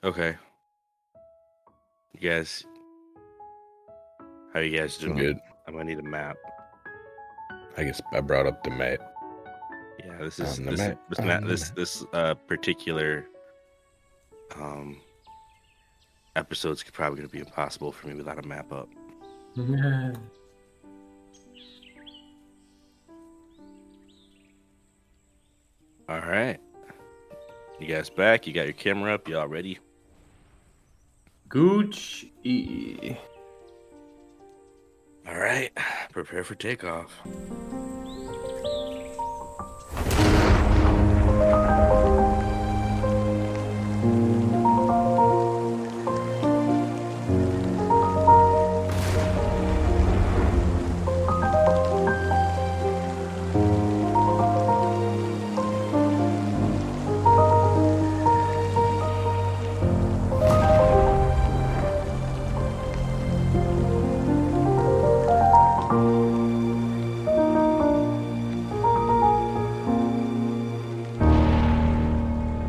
Okay. You guys, how you guys I'm doing? good. I'm gonna need a map. I guess I brought up the map. Yeah, this is On the this map, this on map the this map. this particular episode's probably gonna be impossible for me without a map up. All right. You guys back? You got your camera up? Y'all ready? Gucci. All right. Prepare for takeoff.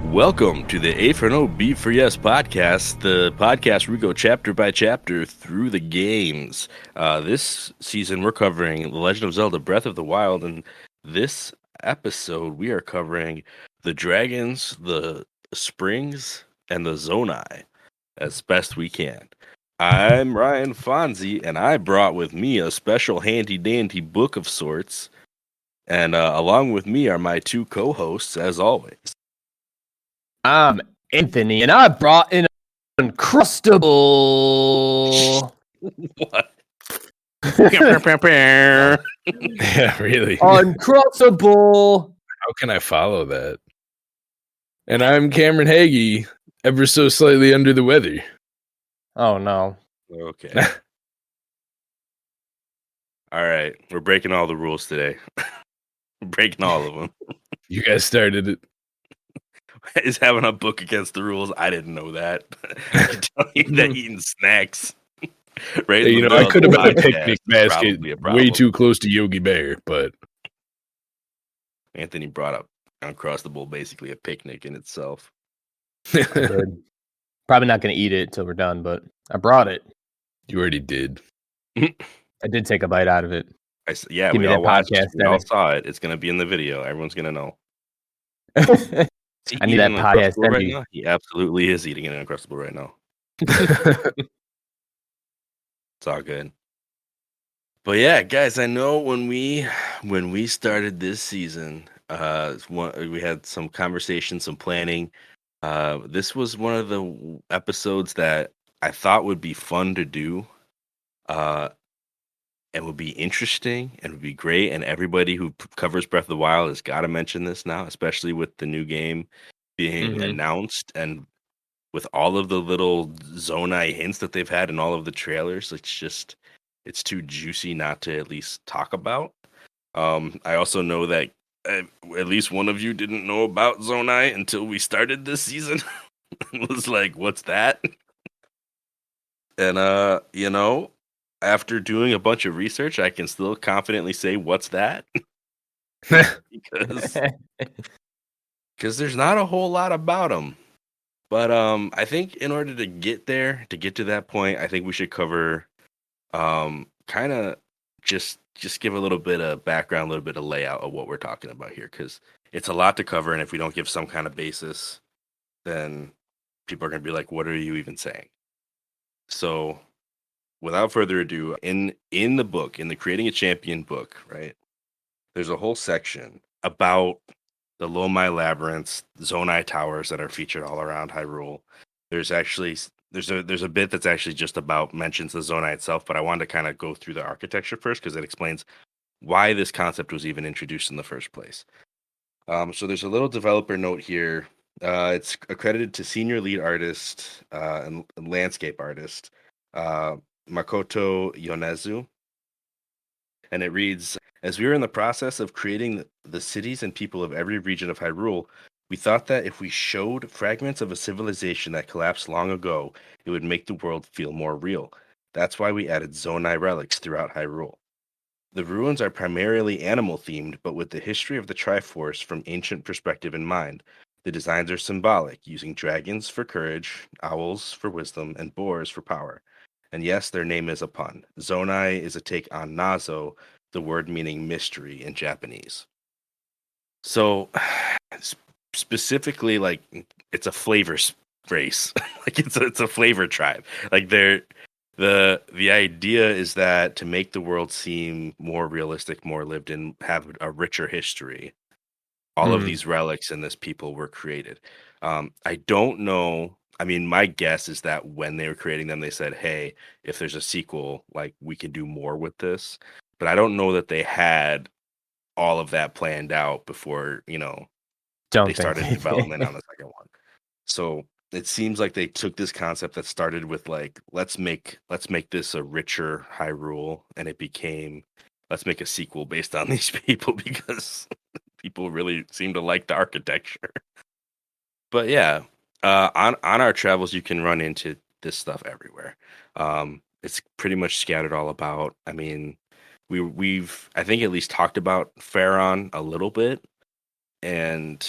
Welcome to the A4NB4Y podcast, the podcast where we go chapter by chapter through the games. This season, we're covering The Legend of Zelda Breath of the Wild, and this episode, we are covering the dragons, the springs, and the Zonai as best we can. I'm Ryan Fonzie, and I brought with me a special handy-dandy book of sorts, and along with me are my two co-hosts, as always. I'm Anthony, and I brought in Uncrustable. What? Yeah, really. Uncrustable. How can I follow that? And I'm Cameron Hagee, ever so slightly under the weather. Oh no. Okay. All right. We're breaking all the rules today. We're breaking all of them. You guys started it. Is having a book against the rules? I didn't know that. I can tell you that eating snacks. Right. Hey, in the I middle could of have the been a podcast picnic is basket probably a way problem. too close to Yogi Bear, but Anthony brought up Uncrustable, basically a picnic in itself. Good. Probably not going to eat it till we're done, but I brought it. you already did. I did take a bite out of it. Yeah, Give we me all that watched podcast it. We all edit. saw it. It's going to be in the video. Everyone's going to know. I need that Eating an podcast Uncrustable right energy. now? He absolutely is eating an Uncrustable right now. It's all good. But yeah, guys, I know when we started this season, we had some conversation, some planning. This was one of the episodes that I thought would be fun to do, and would be interesting and would be great. And everybody who covers Breath of the Wild has got to mention this now, especially with the new game being announced and with all of the little Zonai hints that they've had in all of the trailers. It's too juicy not to at least talk about. I also know that at least one of you didn't know about Zonai until we started this season. It was like, what's that? And after doing a bunch of research, I can still confidently say, what's that? because there's not a whole lot about them. But I think in order to get to that point, I think we should cover kind of just give a little bit of background, a little bit of layout of what we're talking about here, because it's a lot to cover, and if we don't give some kind of basis, then people are going to be like, what are you even saying? So without further ado, in the book, in the Creating a Champion book, right, there's a whole section about the Lomai Labyrinths, Zonai Towers that are featured all around Hyrule. There's actually there's a bit that's actually just about mentions the Zonai itself, but I wanted to kind of go through the architecture first because it explains why this concept was even introduced in the first place. So there's a little developer note here. It's accredited to senior lead artist and landscape artist Makoto Yonezu, and it reads, as we were in the process of creating the cities and people of every region of Hyrule, we thought that if we showed fragments of a civilization that collapsed long ago, it would make the world feel more real. That's why we added Zonai relics throughout Hyrule. The ruins are primarily animal-themed, but with the history of the Triforce from ancient perspective in mind. The designs are symbolic, using dragons for courage, owls for wisdom, and boars for power. And yes, their name is a pun. Zonai is a take on Nazo, the word meaning mystery in Japanese. So, specifically, like, it's a flavor race. Like, it's a flavor tribe. Like, the idea is that to make the world seem more realistic, more lived in, have a richer history, all of these relics and this people were created. I don't know. I mean, my guess is that when they were creating them, they said, "Hey, if there's a sequel, like we can do more with this." But I don't know that they had all of that planned out before they Don't think started they development did. on the second one. So it seems like they took this concept that started with like let's make this a richer Hyrule, and it became let's make a sequel based on these people because people really seem to like the architecture. But yeah, on our travels, you can run into this stuff everywhere. It's pretty much scattered all about. I mean, we've I think at least talked about Pharaon a little bit, and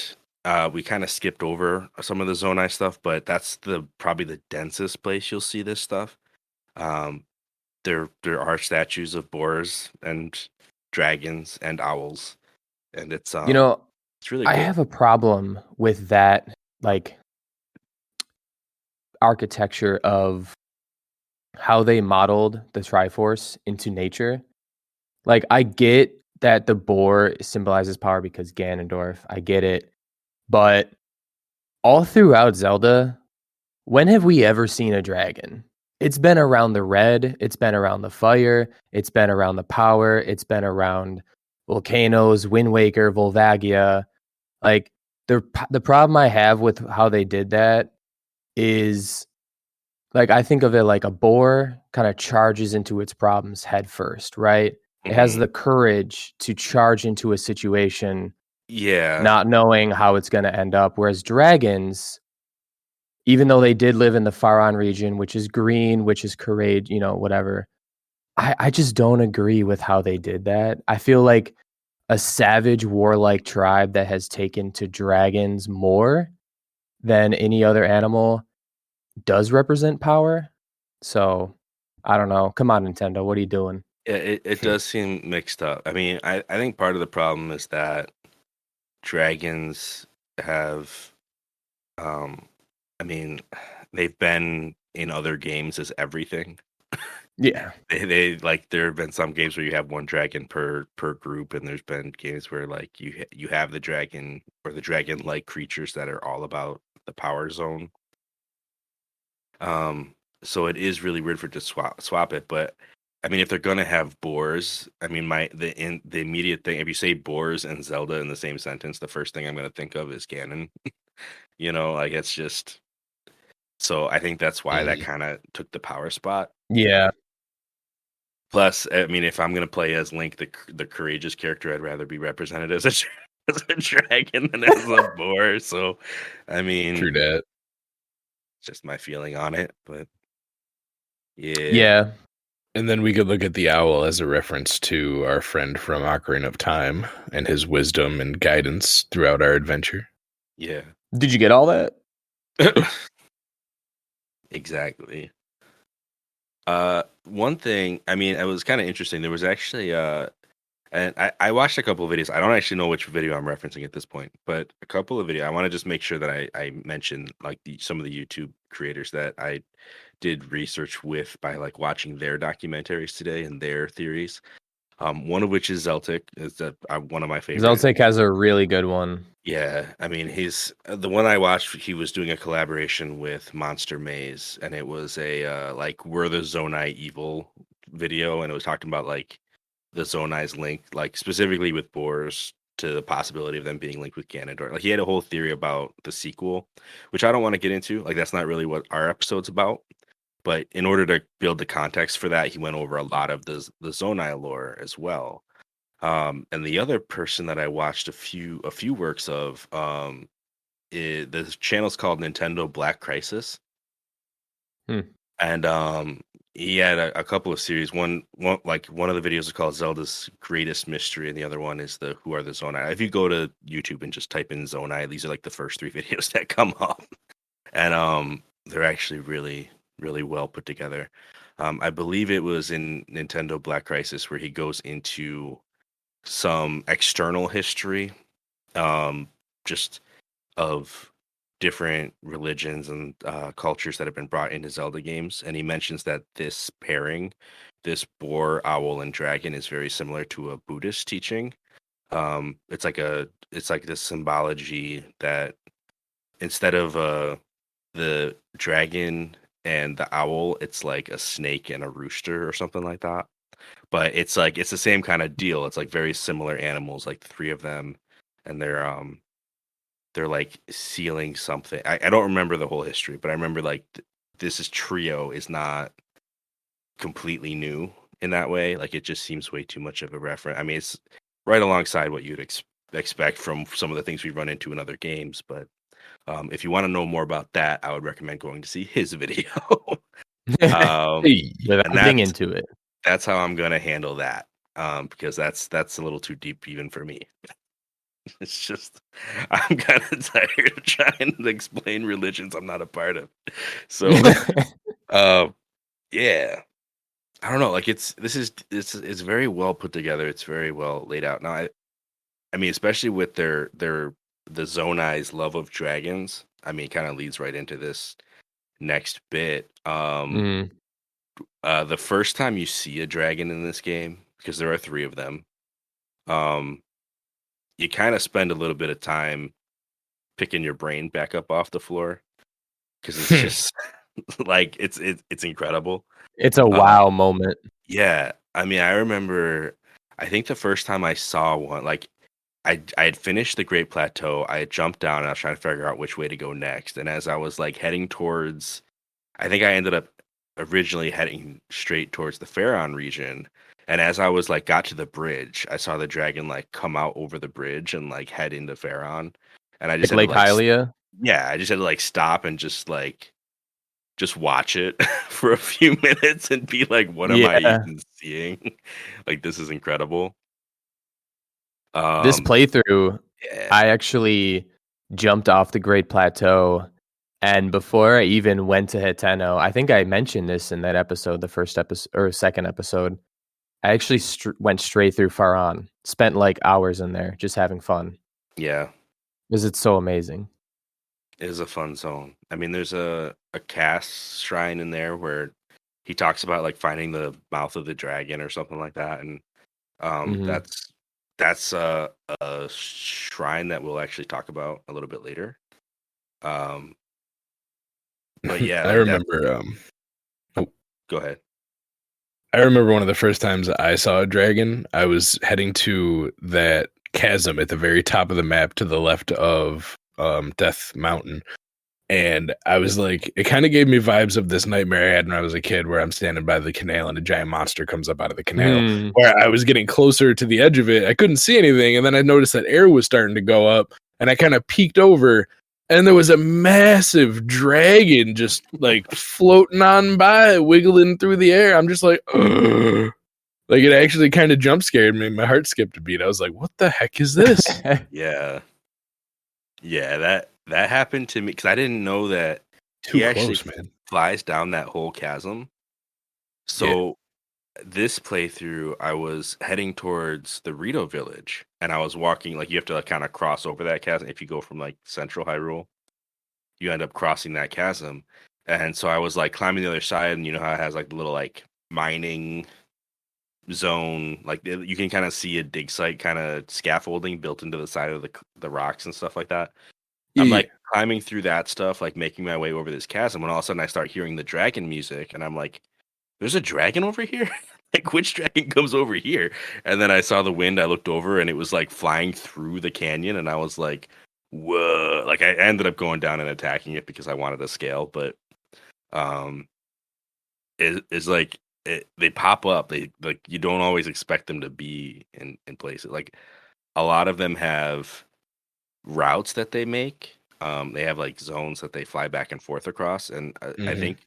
we kind of skipped over some of the Zonai stuff, but that's probably the densest place you'll see this stuff. Um, there are statues of boars and dragons and owls, and it's You know, it's really I cool. have a problem with that, like, architecture of how they modeled the Triforce into nature. Like, I get that the boar symbolizes power because Ganondorf. I get it. But all throughout Zelda, when have we ever seen a dragon? It's been around the red, it's been around the fire, it's been around the power, it's been around volcanoes, Wind Waker, Volvagia. Like, the problem I have with how they did that is, like, I think of it like a boar kind of charges into its problems head first, right? It has Mhm. the courage to charge into a situation Yeah, not knowing how it's going to end up. Whereas dragons, even though they did live in the Faron region, which is green, which is courage, whatever, I just don't agree with how they did that. I feel like a savage, warlike tribe that has taken to dragons more than any other animal does represent power. So I don't know. Come on, Nintendo. What are you doing? yeah, it does seem mixed up. I mean, I think part of the problem is that dragons have, um, I mean, they've been in other games as everything. Yeah. They like there have been some games where you have one dragon per group, and there's been games where like you have the dragon or the dragon like creatures that are all about the power zone. Um, so it is really weird for it to swap it, but I mean, if they're gonna have boars, I mean, the immediate thing, if you say boars and Zelda in the same sentence, the first thing I'm gonna think of is Ganon. Like it's just so I think that's why that kind of took the power spot. Yeah. Plus, I mean, if I'm gonna play as Link, the courageous character, I'd rather be represented as as a dragon than as a boar. So, I mean, True that. just my feeling on it, but yeah, Yeah. And then we could look at the owl as a reference to our friend from Ocarina of Time and his wisdom and guidance throughout our adventure. yeah, Did you get all that? exactly. One thing, I mean, it was kind of interesting. There was actually, and I watched a couple of videos. I don't actually know which video I'm referencing at this point, but a couple of videos. I want to just make sure that I mention like some of the YouTube creators that I did research with by like watching their documentaries today and their theories. One of which is Zeltic, is one of my favorite. Zeltic has a really good one. Yeah, I mean, he's the one I watched. He was doing a collaboration with Monster Maze, and it was a like "We're the Zonai Evil" video, and it was talking about like the Zonai's link, like specifically with Boars, to the possibility of them being linked with Ganondorf. Like he had a whole theory about the sequel, which I don't want to get into. Like that's not really what our episode's about. But in order to build the context for that, he went over a lot of the Zonai lore as well. And the other person that I watched a few works of, the channel's called Nintendo Black Crisis. Hmm. And he had a couple of series. One like one of the videos is called Zelda's Greatest Mystery, and the other one is the Who Are the Zonai. If you go to YouTube and just type in Zonai, these are like the first three videos that come up, and they're actually really really well put together. I believe it was in Nintendo Black Crisis where he goes into some external history, um, just of different religions and cultures that have been brought into Zelda games. And he mentions that this pairing, this boar, owl, and dragon, is very similar to a Buddhist teaching. It's like this symbology that instead of the dragon and the owl, it's like a snake and a rooster or something like that. But it's like it's the same kind of deal. It's like very similar animals, like three of them, and they're like sealing something. I don't remember the whole history, but I remember like this is trio is not completely new in that way. Like it just seems way too much of a reference. I mean, it's right alongside what you'd expect from some of the things we run into in other games. But if you want to know more about that, I would recommend going to see his video. Hey. Without And digging into it. that's how I'm gonna handle that. Because that's a little too deep even for me. It's just I'm kind of tired of trying to explain religions I'm not a part of. So, yeah, I don't know. Like it's very well put together. It's very well laid out. Now, I mean, especially with the Zonai's love of dragons. I mean, it kind of leads right into this next bit. Mm. The first time you see a dragon in this game, because there are three of them, um, you kind of spend a little bit of time picking your brain back up off the floor because it's just like it's incredible. It's a wow moment. Yeah, I mean, I remember. I think the first time I saw one, like I had finished the Great Plateau. I had jumped down and I was trying to figure out which way to go next. And as I was like heading towards, I think I ended up originally heading straight towards the Pharaon region. And as I was like got to the bridge, I saw the dragon like come out over the bridge and like head into Pharaon. And I just Like had Lake to like Hylia. yeah, I just had to like stop and just watch it for a few minutes and be like, what am I Yeah. even seeing? Like this is incredible. This playthrough, Yeah, I actually jumped off the Great Plateau, and before I even went to Hiteno, I think I mentioned this in that episode, the first episode or second episode. I actually went straight through Faran, spent like hours in there just having fun yeah, because it's so amazing. it is a fun zone. I mean, there's a cast shrine in there where he talks about like finding the mouth of the dragon or something like that, and Hmm. that's a shrine that we'll actually talk about a little bit later. Um, but yeah, I like that. remember oh, Go ahead. I remember one of the first times I saw a dragon. I was heading to that chasm at the very top of the map to the left of Death Mountain. And I was like, it kind of gave me vibes of this nightmare I had when I was a kid, where I'm standing by the canal and a giant monster comes up out of the canal. Mm. Where I was getting closer to the edge of it, I couldn't see anything, and then I noticed that air was starting to go up, and I kind of peeked over, and there was a massive dragon just like floating on by, wiggling through the air. I'm just like, ugh. Like it actually kind of jump scared me. My heart skipped a beat. I was like, what the heck is this? Yeah, yeah, that happened to me because I didn't know that Too he actually close, man. flies down that whole chasm. Yeah. So this playthrough, I was heading towards the Rito village, and I was walking like you have to kind of cross over that chasm. If you go from like Central Hyrule, you end up crossing that chasm, and so I was like climbing the other side, and you know how it has like the little like mining zone, like you can kind of see a dig site kind of scaffolding built into the side of the rocks and stuff like that. I'm Yeah. like climbing through that stuff, like making my way over this chasm, when all of a sudden I start hearing the dragon music, and I'm like, "There's a dragon over here." Like, which dragon comes over here? And then I saw the wind. I looked over, and it was like flying through the canyon, and I was like, "Whoa!" Like, I ended up going down and attacking it because I wanted to scale, but um, it's like they pop up. They like you don't always expect them to be in places. Like a lot of them have routes that they make. They have like zones that they fly back and forth across, and I Mhm. think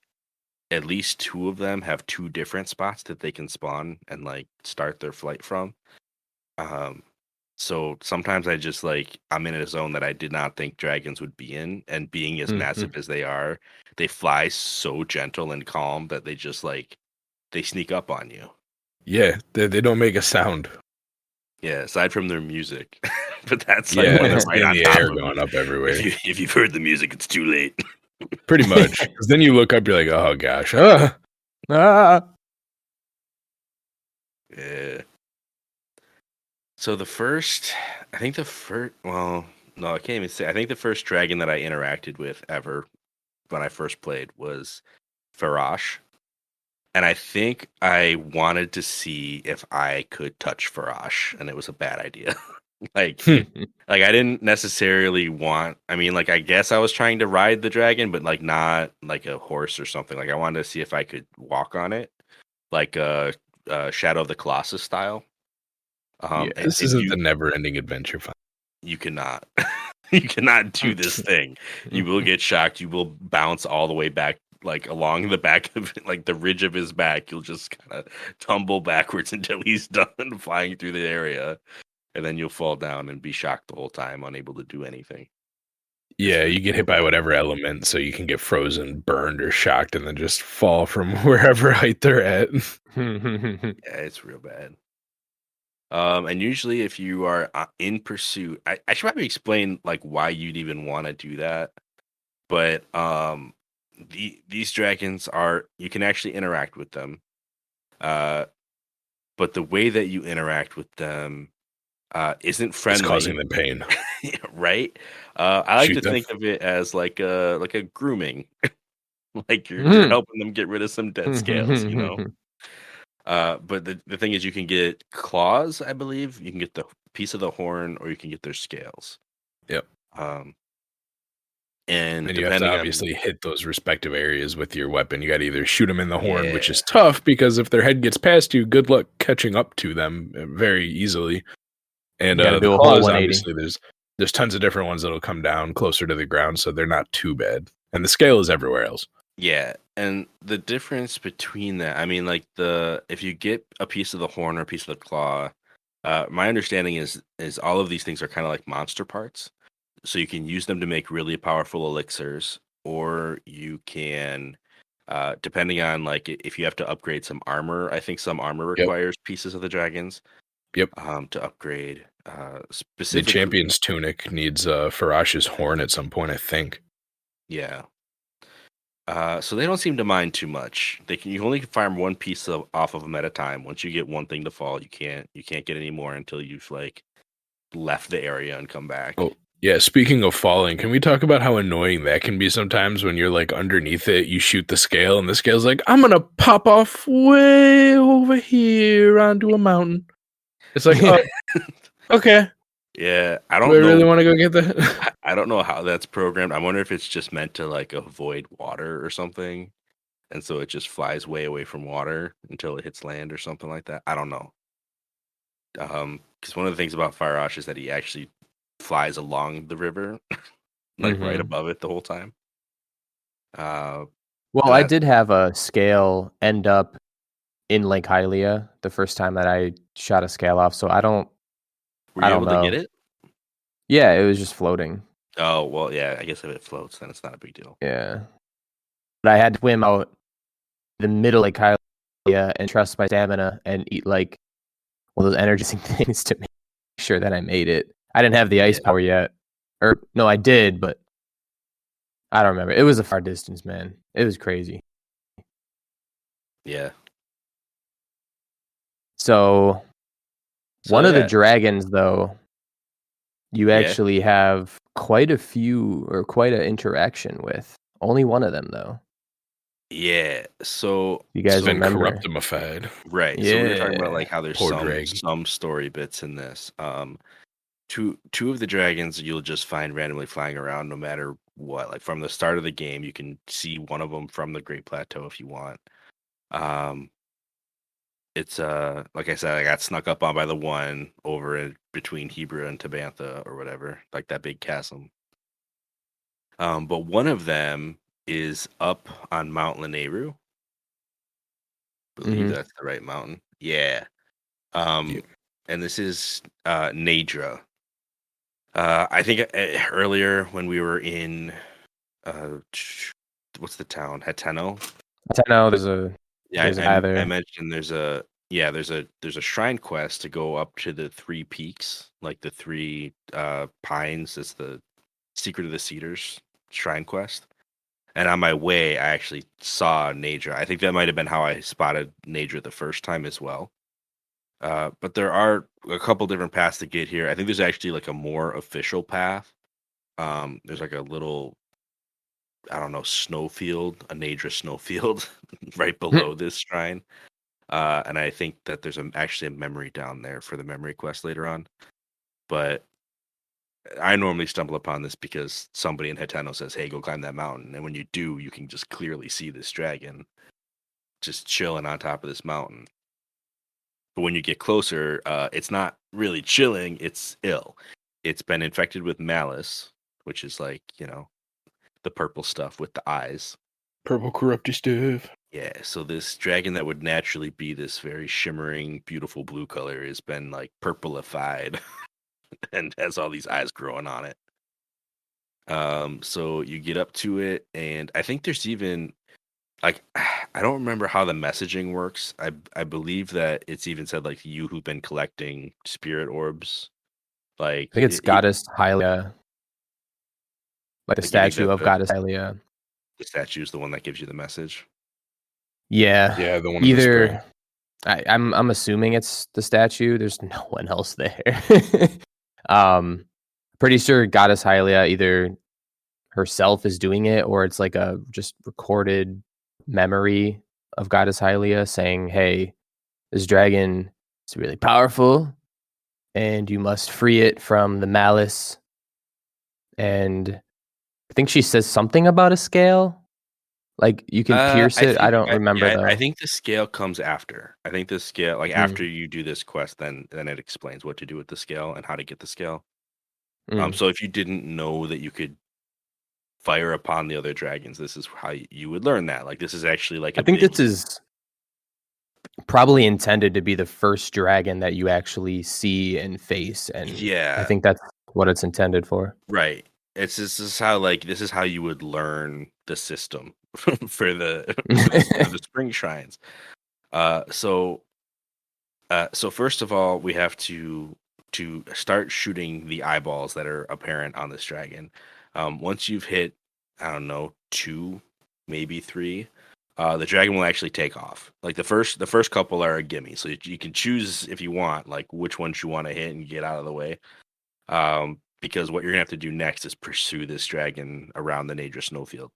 at least 2 of them have 2 different spots that they can spawn and like start their flight from. So sometimes I just like I'm in a zone that I did not think dragons would be in, and being as massive as they are, they fly so gentle and calm that they just like they sneak up on you. Yeah, they don't make a sound. Yeah, aside from their music, but that's like Yeah, when they're it's right in on the top air of you. going up everywhere. If you've heard the music, it's too late. Pretty much. Because then you look up, you're like, oh gosh. Ah. Yeah. So well, no, I can't even say. I think the first dragon that I interacted with ever when I first played was Farash. And I think I wanted to see if I could touch Farash, and it was a bad idea. like, like I didn't necessarily want. I mean, like I guess I was trying to ride the dragon, but like not like a horse or something. Like I wanted to see if I could walk on it, like Shadow of the Colossus style. Yeah, And, this and isn't the never-ending adventure. you cannot. You cannot do this thing. You will get shocked. You will bounce all the way back, like along the back of it, like the ridge of his back. You'll just kind of tumble backwards until he's done flying through the area, and then you'll fall down and be shocked the whole time, unable to do anything. Yeah, you get hit by whatever element, so you can get frozen, burned, or shocked, and then just fall from wherever height they're at. Yeah, it's real bad. And usually, if you are in pursuit, I should probably explain like why you'd even want to do that. But these dragons are you can actually interact with them. But the way that you interact with them isn't friendly. It's causing them pain. Right? I like Shoot to them. think of it as like a grooming. Like you're helping them get rid of some dead scales, you know? But the thing is you can get claws, I believe. You can get the piece of the horn or you can get their scales. Yep. And And you have to depending on obviously hit those respective areas with your weapon. You got to either shoot them in the horn, which Yeah. is tough because if their head gets past you, good luck catching up to them very easily. And You gotta the do a whole claws, 180. obviously, there's tons of different ones that'll come down closer to the ground, so they're not too bad. And the scale is everywhere else. Yeah, and the difference between that, I mean, like if you get a piece of the horn or a piece of the claw, my understanding is all of these things are kind of like monster parts, so you can use them to make really powerful elixirs, or you can, depending on like if you have to upgrade some armor, I think some armor Yep. requires pieces of the dragons. Yep. To upgrade, The specifically. champion's tunic needs Farash's horn at some point, I think. Yeah. So they don't seem to mind too much. You only farm one piece off of them at a time. Once you get one thing to fall, you can't get any more until you've like left the area and come back. Oh, yeah. Speaking of falling, can we talk about how annoying that can be sometimes when you're like underneath it, you shoot the scale, and the scale's like, I'm gonna pop off way over here onto a mountain. It's like, oh, okay. Yeah, I Do don't I know. really want to go get that? I don't know how that's programmed. I wonder if it's just meant to like avoid water or something, and so it just flies way away from water until it hits land or something like that. I don't know. Because one of the things about Farash is that he actually flies along the river, like right above it the whole time. Well, I did have a scale end up in Lake Hylia the first time that I shot a scale off, so I don't Were you able know. to get it? Yeah, it was just floating. Oh, well, yeah, I guess if it floats, then it's not a big deal. Yeah. But I had to swim out the middle of Lake Hylia and trust my stamina and eat like one of those energizing things to make sure that I made it. I didn't have the ice power yet. Or no, I did, but I don't remember. It was a far distance, man. It was crazy. Yeah. So one of the dragons, though, you actually have quite a few or quite an interaction with. Only one of them, though. Yeah. So you guys been remember? corruptimified. Right. Yeah. So we were talking about like how there's Poor dragon. some story bits in this. Two of the dragons you'll just find randomly flying around no matter what. Like from the start of the game, you can see one of them from the Great Plateau if you want. It's like I said, I got snuck up on by the one over between Hebra and Tabantha or whatever, like that big chasm. But one of them is up on Mount Lanayru, believe that's the right mountain. Yeah. Yeah. And this is Nadra. I think earlier when we were in what's the town? Hateno. I know there's a guy I there. mentioned there's a shrine quest to go up to the three peaks, like the three pines. It's the Secret of the Cedars shrine quest. And on my way, I actually saw Nadra. I think that might have been how I spotted Nadra the first time as well. But there are a couple different paths to get here. I think there's actually like a more official path. There's like a little, I don't know, snowfield, a Nadra snowfield right below this shrine. And I think that there's actually a memory down there for the memory quest later on. But I normally stumble upon this because somebody in Hetano says, "Hey, go climb that mountain." And when you do, you can just clearly see this dragon just chilling on top of this mountain. But when you get closer, it's not really chilling, it's ill. It's been infected with malice, which is like, the purple stuff with the eyes. Purple corrupty stuff. Yeah, so this dragon that would naturally be this very shimmering, beautiful blue color has been like purplified and has all these eyes growing on it. So you get up to it, and I think there's even like I don't remember how the messaging works. I believe that it's even said like you who've been collecting spirit orbs, like I think it's Goddess Hylia, like the like you think statue that of Goddess Hylia. the statue is the one that gives you the message. Yeah, Yeah, the one in the spring. I'm assuming it's the statue. There's no one else there. Pretty sure Goddess Hylia either herself is doing it or it's like a just recorded memory of Goddess Hylia saying, "Hey, this dragon is really powerful, and you must free it from the malice." And I think she says something about a scale. Like you can pierce it. I don't remember I though. think the scale comes after. I think the scale, like Mm, after you do this quest, then it explains what to do with the scale and how to get the scale. mm. So if you didn't know that you could fire upon the other dragons, this is how you would learn that. Like this is actually like I a think big this is probably intended to be the first dragon that you actually see and face, and I yeah, think that's what it's intended for. right. It's this is how like this is how you would learn the system for the for the spring shrines. Uh, so so first of all, we have to start shooting the eyeballs that are apparent on this dragon. Once you've hit, I don't know, two, maybe three, the dragon will actually take off. Like the first couple are a gimme, so you can choose if you want, like which ones you want to hit and get out of the way. Because what you're gonna have to do next is pursue this dragon around the Nadra snowfield.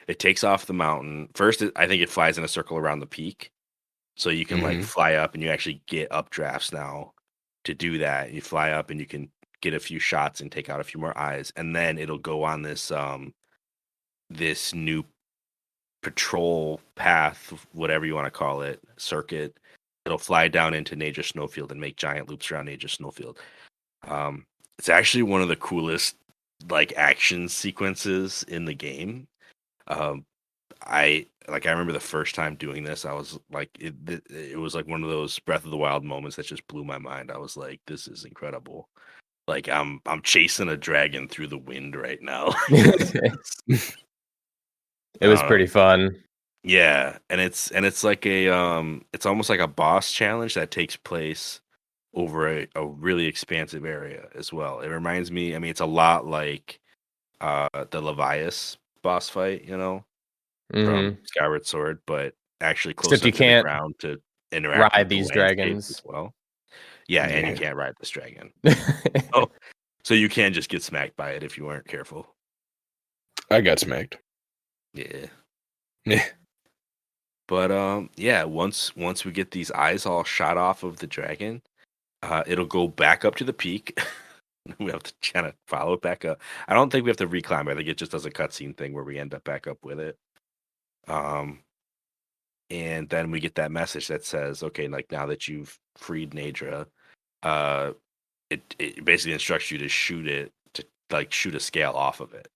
It takes off the mountain. First, I think it flies in a circle around the peak. So you can like Mhm. fly up and you actually get updrafts now to do that. You fly up and you can get a few shots and take out a few more eyes. And then it'll go on this new patrol path, whatever you want to call it, circuit. It'll fly down into Naja Snowfield and make giant loops around Naja Snowfield. It's actually one of the coolest like action sequences in the game. Um, I remember the first time doing this, I was like, it was like one of those Breath of the Wild moments that just blew my mind. I was like, this is incredible. Like I'm chasing a dragon through the wind right now. It was pretty fun. Yeah, and it's like it's almost like a boss challenge that takes place over a really expansive area as well. It reminds me, I mean, it's a lot like the Levias boss fight, from Hmm. Skyward Sword, but actually close Except you enough to the can't ground to interact with ride the these landscape as dragons. well. Yeah, and you Yeah, can't ride this dragon. Oh, so you can just get smacked by it if you aren't careful. I got smacked. Yeah. Yeah. But yeah, once we get these eyes all shot off of the dragon, it'll go back up to the peak. We have to kind of follow it back up. I don't think we have to reclimb. I think it just does a cutscene thing where we end up back up with it. And then we get that message that says, okay, like now that you've freed Nadra, uh, it basically instructs you to shoot it to like shoot a scale off of it.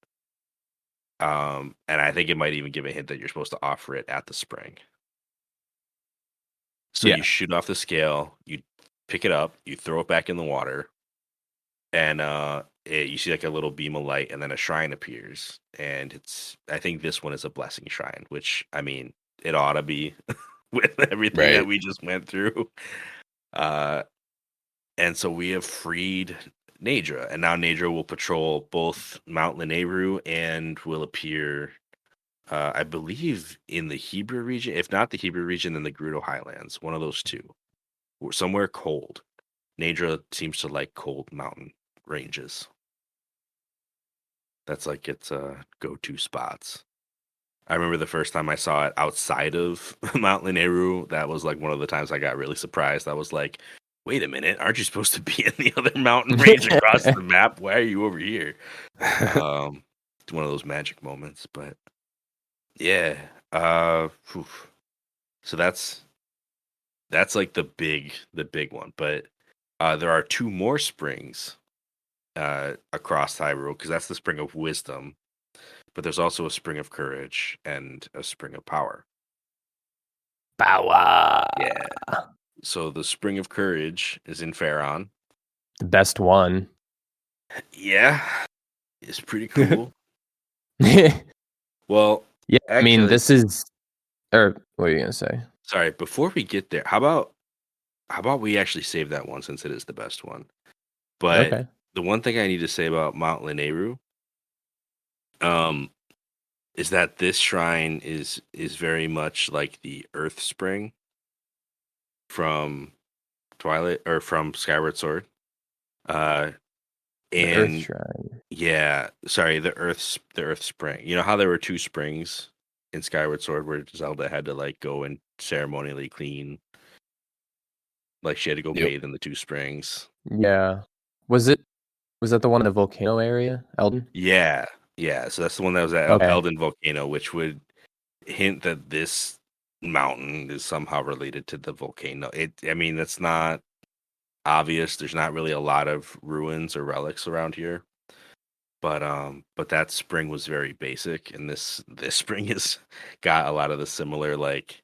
And I think it might even give a hint that you're supposed to offer it at the spring. So Yeah. you shoot off the scale, you pick it up, you throw it back in the water, and you see like a little beam of light, and then a shrine appears. And I think this one is a blessing shrine, which I mean, it ought to be with everything that Right. we just went through. Uh, and so we have freed Nadra, and now Nadra will patrol both Mount Leneru and will appear, I believe, in the Hebrew region. If not the Hebrew region, then the Gerudo Highlands. One of those two, or somewhere cold. Nadra seems to like cold mountain ranges. That's like its go-to spots. I remember the first time I saw it outside of Mount Leneru. That was like one of the times I got really surprised. I was like, wait a minute, aren't you supposed to be in the other mountain range across the map? Why are you over here? It's one of those magic moments. But yeah, so that's like the big one. But there are two more springs across Hyrule, because that's the spring of wisdom, but there's also a spring of courage and a spring of power. Power. Yeah. So the spring of courage is in Faron. The best one. Yeah, it's pretty cool. Yeah. Well, I mean, actually, this is. Or what are you gonna say? sorry, before we get there, how about we actually save that one, since it is the best one? But Okay. the one thing I need to say about Mount Leneru, is that this shrine is very much like the Earth Spring from Twilight, or from Skyward Sword. The Earth And Shrine. yeah, sorry, the Earth Spring. You know how there were two springs in Skyward Sword where Zelda had to like go and ceremonially clean, like she had to go Yep. bathe in the two springs. Yeah. Was that the one in the volcano area, Elden? Yeah, yeah. So that's the one that was at Okay. Elden Volcano, which would hint that this mountain is somehow related to the volcano. I mean, that's not obvious. There's not really a lot of ruins or relics around here. But that spring was very basic, and this spring has got a lot of the similar, like,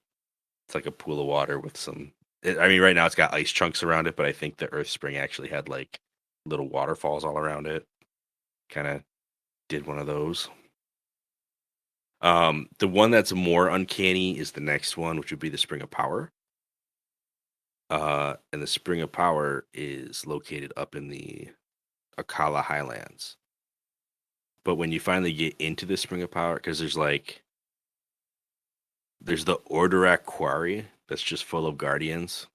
it's like a pool of water with some. I mean, right now it's got ice chunks around it, but I think the Earth Spring actually had like little waterfalls all around it. Kind of did one of those. The one that's more uncanny is the next one, which would be the Spring of Power. And the Spring of Power is located up in the Akala Highlands. But when you finally get into the Spring of Power, because there's the Ordorak Quarry that's just full of guardians.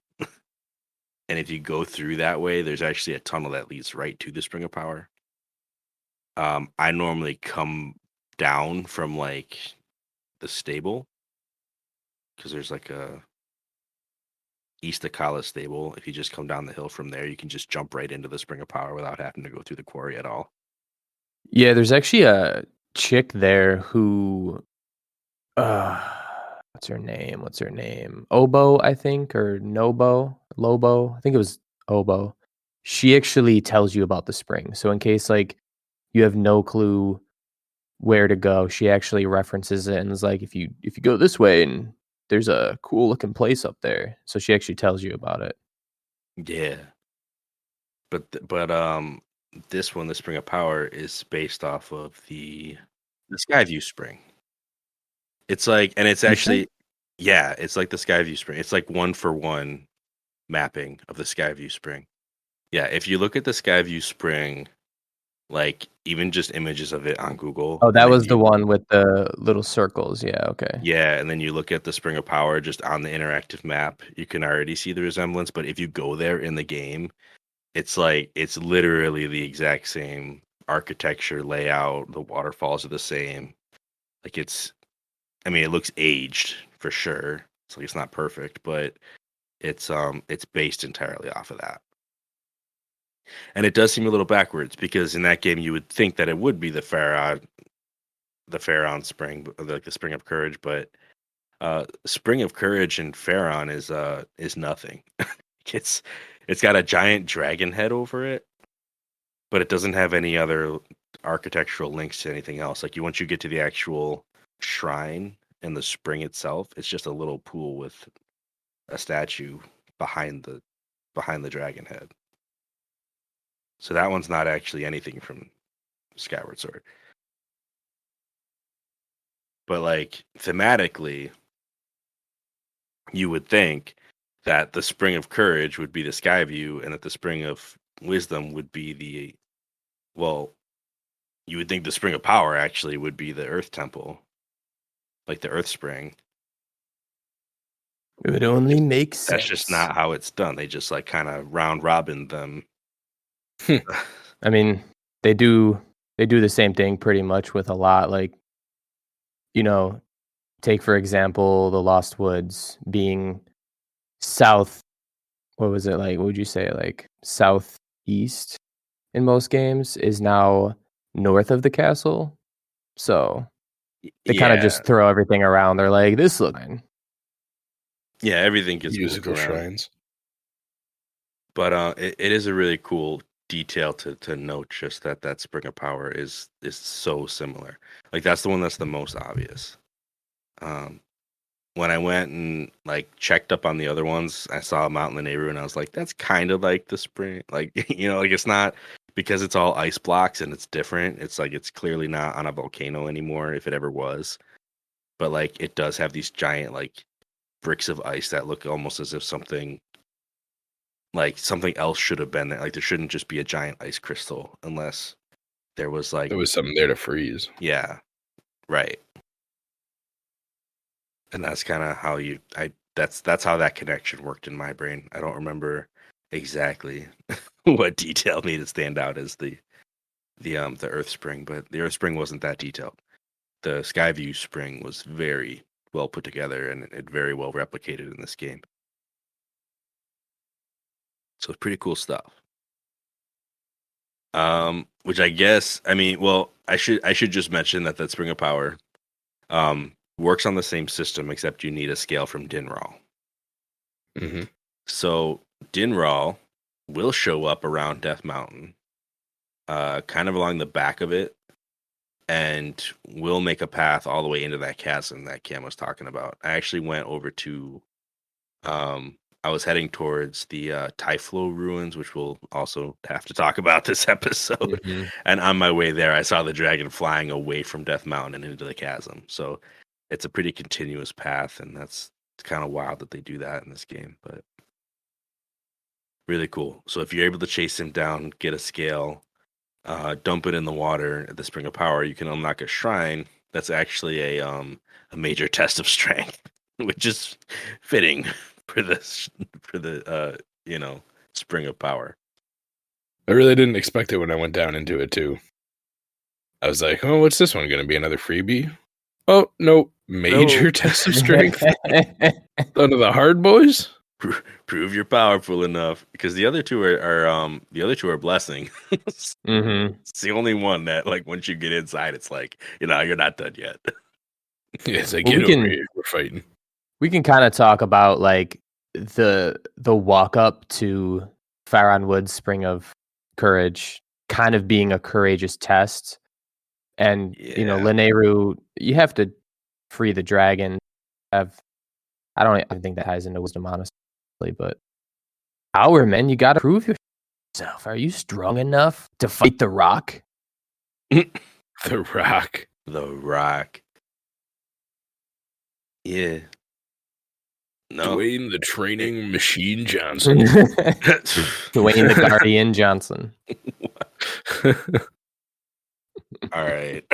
And if you go through that way, there's actually a tunnel that leads right to the Spring of Power. I normally come down from like the stable, because there's like a East Akala stable. If you just come down the hill from there, you can just jump right into the Spring of Power without having to go through the quarry at all. Yeah, there's actually a chick there who what's her name? Obo, I think, or Nobo, Lobo. I think it was Obo. She actually tells you about the spring. So in case like you have no clue where to go, she actually references it and is like, if you go this way and there's a cool looking place up there. So she actually tells you about it. Yeah. But this one, the Spring of Power, is based off of the Skyview Spring. It's like, and it's actually, yeah, it's like the Skyview Spring. It's like 1-for-1 mapping of the Skyview Spring. Yeah, if you look at the Skyview Spring, like even just images of it on Google. Oh, that and then was the one with the little circles. Yeah, okay. Yeah, and then you look at the Spring of Power just on the interactive map, you can already see the resemblance. But if you go there in the game, it's like it's literally the exact same architecture, layout. The waterfalls are the same. Like I mean, it looks aged for sure. It's like it's not perfect, but it's based entirely off of that. And it does seem a little backwards, because in that game you would think that it would be the Faron Spring, like the Spring of Courage, but Spring of Courage in Faron is nothing. it's got a giant dragon head over it, but it doesn't have any other architectural links to anything else. Like once you get to the actual shrine and the spring itself, it's just a little pool with a statue behind the dragon head. So that one's not actually anything from Skyward Sword. But like thematically, you would think that the Spring of Courage would be the Sky View, and that the Spring of Wisdom would be you would think the Spring of Power actually would be the Earth Temple, like the Earth Spring. It would only make sense. That's just not how it's done. They just like kind of round robin them. I mean, they do the same thing pretty much with a lot. Like, take for example the Lost Woods being south. What was it like? What would you say? Like southeast in most games is now north of the castle. So they kind of just throw everything around. They're like, this looks fine. Yeah, everything gets musical moved around. shrines. But it is a really cool detail to note, just that Spring of Power is so similar. Like that's the one that's the most obvious. When I went and like checked up on the other ones, I saw Mount Lanayru and I was like, that's kind of like the spring. Like, like it's not, because it's all ice blocks and it's different. It's like it's clearly not on a volcano anymore, if it ever was. But like it does have these giant like bricks of ice that look almost as if something else should have been there. Like there shouldn't just be a giant ice crystal unless there was something there to freeze. Yeah, right. And that's kind of how that's how that connection worked in my brain. I don't remember exactly what detail made it stand out as the Earth Spring, but the Earth Spring wasn't that detailed. The Skyview Spring was very well put together and it very well replicated in this game. So it's pretty cool stuff. Which I guess, I mean, well, I should just mention that Spring of Power works on the same system, except you need a scale from Dinral. Mm-hmm. So Dinral will show up around Death Mountain, kind of along the back of it, and will make a path all the way into that chasm that Cam was talking about. I actually went over to, I was heading towards the Typhlo ruins, which we'll also have to talk about this episode. Mm-hmm. And on my way there, I saw the dragon flying away from Death Mountain and into the chasm. So it's a pretty continuous path, and it's kind of wild that they do that in this game, but really cool. So if you're able to chase him down, get a scale, dump it in the water at the Spring of Power, you can unlock a shrine that's actually a major test of strength, which is fitting for the Spring of Power. I really didn't expect it when I went down into it too. I was like, oh, what's this one going to be? Another freebie? Oh, no. Major test of strength. None of the hard boys? Prove you're powerful enough, because the other two are blessing. Mm-hmm. It's the only one that, like, once you get inside, it's like, you're not done yet. Yes, I get over here. We're fighting. We can kind of talk about like the walk up to Faron Woods Spring of Courage kind of being a courageous test. And Lanayru, you have to free the dragon. I don't think that ties into wisdom, honestly, but power, man, you gotta prove yourself. Are you strong enough to fight the Rock? The Rock. The Rock. Yeah. No. Dwayne the Training Machine Johnson. Dwayne the Guardian Johnson. All right.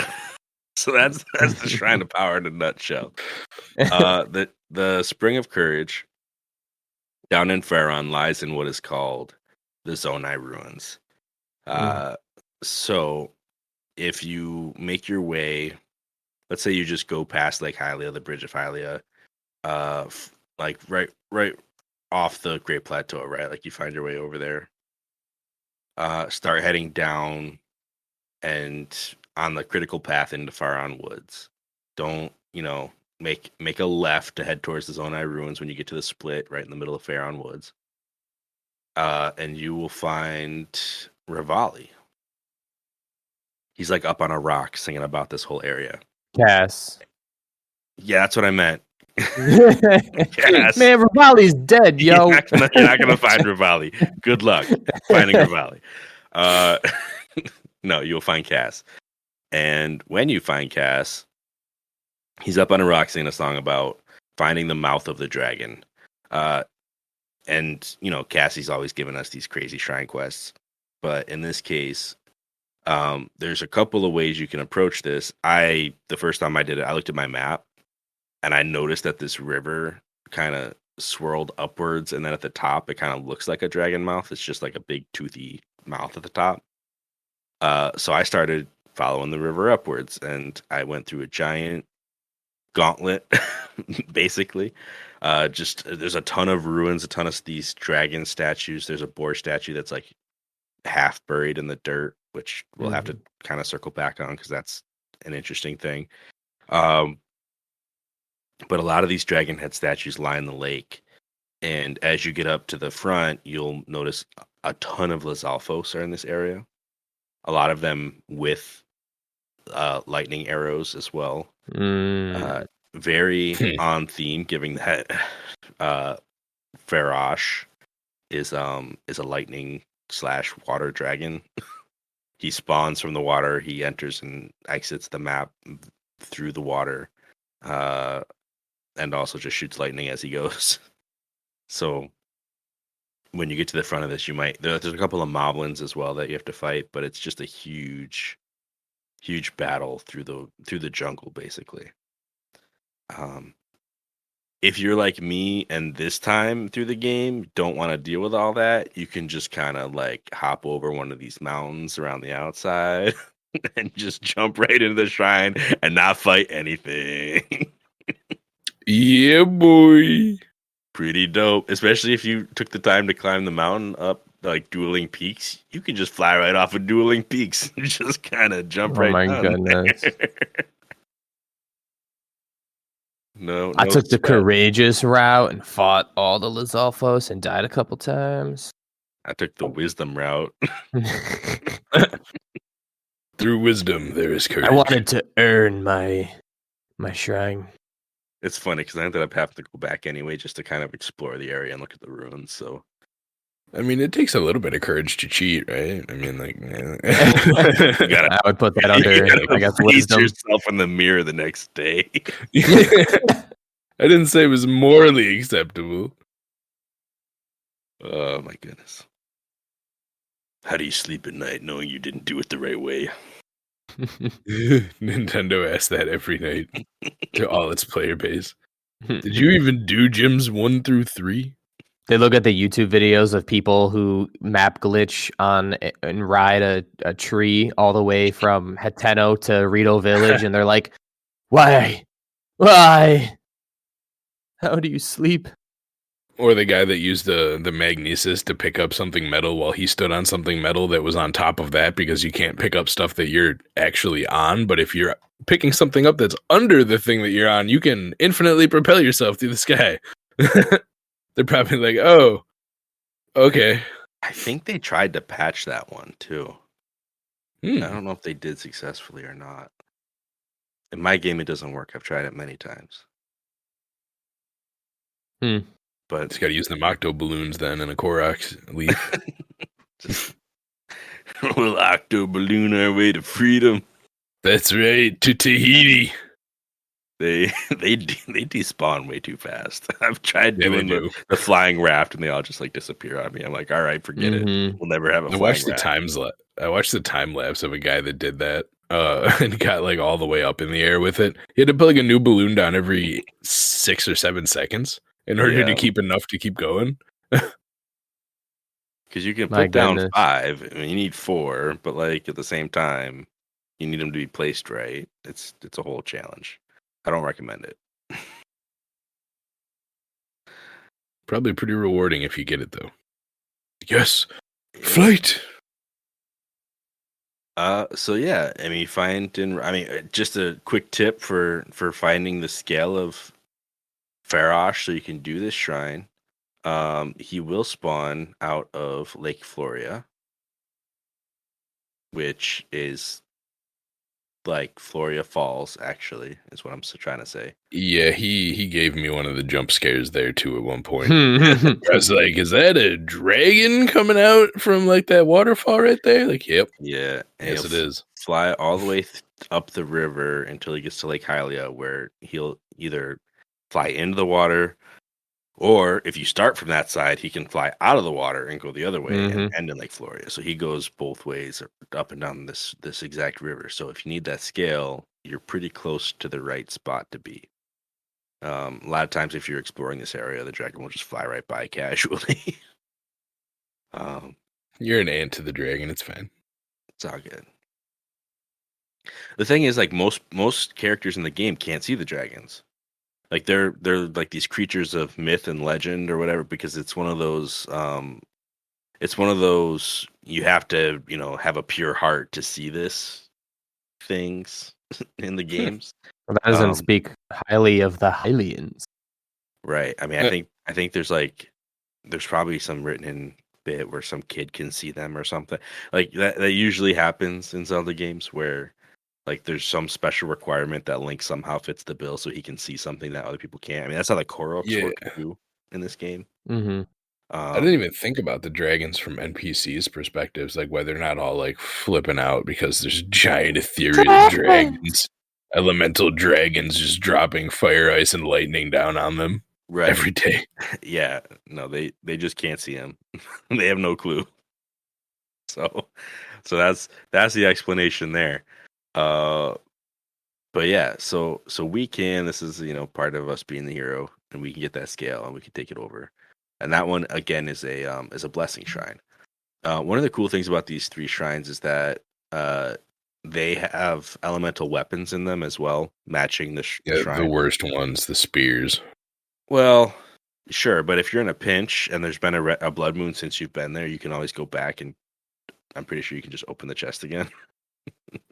So that's the Shrine of Power in a nutshell. The Spring of Courage down in Faron lies in what is called the Zonai ruins. So if you make your way, let's say you just go past Lake Hylia, the Bridge of Hylia, like right off the Great Plateau, right? Like you find your way over there. Start heading down and on the critical path into Faron Woods. Don't, make a left to head towards the Zonai ruins when you get to the split right in the middle of Faron Woods. And you will find Rivali. He's like up on a rock singing about this whole area. Cass. Yeah, that's what I meant. Cass. Man, Rivali's dead, yo. You're not gonna find Rivali. Good luck finding Rivali. No, you'll find Cass. And when you find Cass, he's up on a rock singing a song about finding the mouth of the dragon. And Cassie's always given us these crazy shrine quests, but in this case, there's a couple of ways you can approach this. The first time I did it, I looked at my map and I noticed that this river kind of swirled upwards, and then at the top, it kind of looks like a dragon mouth. It's just like a big toothy mouth at the top. So I started following the river upwards, and I went through a giant gauntlet, basically. Just there's a ton of ruins, a ton of these dragon statues. There's a boar statue that's like half buried in the dirt, which we'll have to kind of circle back on because that's an interesting thing. But a lot of these dragon head statues line the lake, and as you get up to the front, you'll notice a ton of Lizalfos are in this area. A lot of them with lightning arrows as well. Very on theme, giving that Farash is a lightning / water dragon. He spawns from the water. He enters and exits the map through the water, and also just shoots lightning as he goes. So when you get to the front of this, there's a couple of moblins as well that you have to fight, but it's just a huge battle through the jungle, basically. If you're like me and this time through the game don't want to deal with all that, you can just kind of like hop over one of these mountains around the outside and just jump right into the shrine and not fight anything. Yeah, boy. Pretty dope, especially if you took the time to climb the mountain up like Dueling Peaks. You can just fly right off of Dueling Peaks and just kind of jump right down. Oh my goodness. No, I took the courageous route and fought all the Lizalfos and died a couple times. I took the wisdom route. Through wisdom, there is courage. I wanted to earn my shrine. It's funny because I ended up having to go back anyway just to kind of explore the area and look at the ruins. So, I mean, it takes a little bit of courage to cheat, right? I mean, like, I would put that under, I guess, wisdom. Yourself in the mirror the next day. I didn't say it was morally acceptable. Oh my goodness. How do you sleep at night knowing you didn't do it the right way? Nintendo asks that every night to all its player base. Did you even do gyms 1 through 3? They look at the YouTube videos of people who map glitch on and ride a tree all the way from Hateno to Rito Village, and they're like, "Why? How do you sleep?" Or the guy that used the magnesis to pick up something metal while he stood on something metal that was on top of that, because you can't pick up stuff that you're actually on. But if you're picking something up that's under the thing that you're on, you can infinitely propel yourself through the sky. They're probably like, oh, okay. I think they tried to patch that one too. I don't know if they did successfully or not. In my game, it doesn't work. I've tried it many times. But it's got to use the Octo balloons then and a Koroks leaf. We'll Octo balloon our way to freedom. That's right, to Tahiti. They despawn way too fast. I've tried doing the flying raft, and they all just like disappear on me. I'm like, all right, forget it. We'll never have a flying raft. I watched the time lapse of a guy that did that and got like all the way up in the air with it. He had to put like a new balloon down every 6 or 7 seconds in order to keep enough to keep going. Because you can put down 5, I mean, you need 4, but like at the same time, you need them to be placed right. It's a whole challenge. I don't recommend it. Probably pretty rewarding if you get it though. Yes, flight. So yeah, I mean, just a quick tip for finding the scale of Farash so you can do this shrine. He will spawn out of Lake Floria, which is like Floria Falls. Actually, is what I'm trying to say. Yeah, he gave me one of the jump scares there too at one point. I was like, "Is that a dragon coming out from like that waterfall right there?" Like, yep, Yeah, and yes, it is. fly all the way up the river until he gets to Lake Hylia, where he'll either fly into the water, or if you start from that side, he can fly out of the water and go the other way and end in Lake Floria. So he goes both ways, up and down this exact river. So if you need that scale, you're pretty close to the right spot to be. A lot of times, if you're exploring this area, the dragon will just fly right by casually. You're an ant to the dragon. It's fine. It's all good. The thing is, like most characters in the game can't see the dragons. Like they're like these creatures of myth and legend or whatever, because it's one of those you have to, have a pure heart to see this things in the games. Well, that doesn't speak highly of the Hylians. Right. I mean, I think there's probably some written in bit where some kid can see them or something. Like that usually happens in Zelda games where like there's some special requirement that Link somehow fits the bill so he can see something that other people can't. I mean, that's how the Koroks work too in this game. Mm-hmm. I didn't even think about the dragons from NPCs' perspectives, like whether or not all like flipping out because there's giant ethereal dragons, elemental dragons just dropping fire, ice, and lightning down on them every day. Yeah, no, they just can't see him. They have no clue. So that's the explanation there. But yeah, so we can. This is part of us being the hero, and we can get that scale, and we can take it over. And that one again is a blessing shrine. One of the cool things about these 3 shrines is that they have elemental weapons in them as well, matching the shrine. The worst ones, the spears. Well, sure, but if you're in a pinch and there's been a blood moon since you've been there, you can always go back, and I'm pretty sure you can just open the chest again.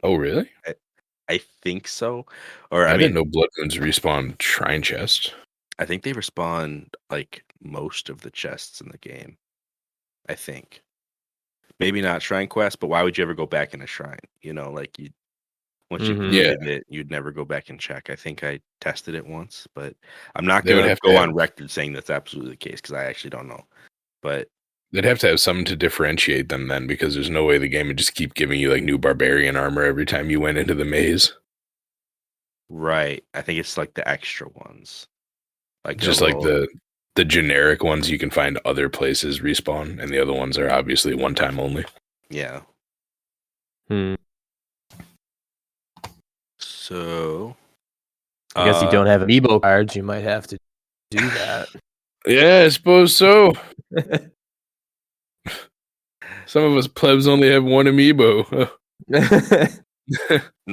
Oh, really? I think so. Or I didn't know blood moons respawn shrine chests. I think they respawn like most of the chests in the game. I think. Maybe not shrine quest, but why would you ever go back in a shrine? Like once you completed it, you'd never go back and check. I think I tested it once, but I'm not going to go on record saying that's absolutely the case because I actually don't know. But they'd have to have something to differentiate them then, because there's no way the game would just keep giving you like new barbarian armor every time you went into the maze. Right. I think it's like the extra ones. Like just like the generic ones you can find other places respawn, and the other ones are obviously one time only. Yeah. So I guess you don't have amiibo cards, you might have to do that. Yeah, I suppose so. Some of us plebs only have one amiibo.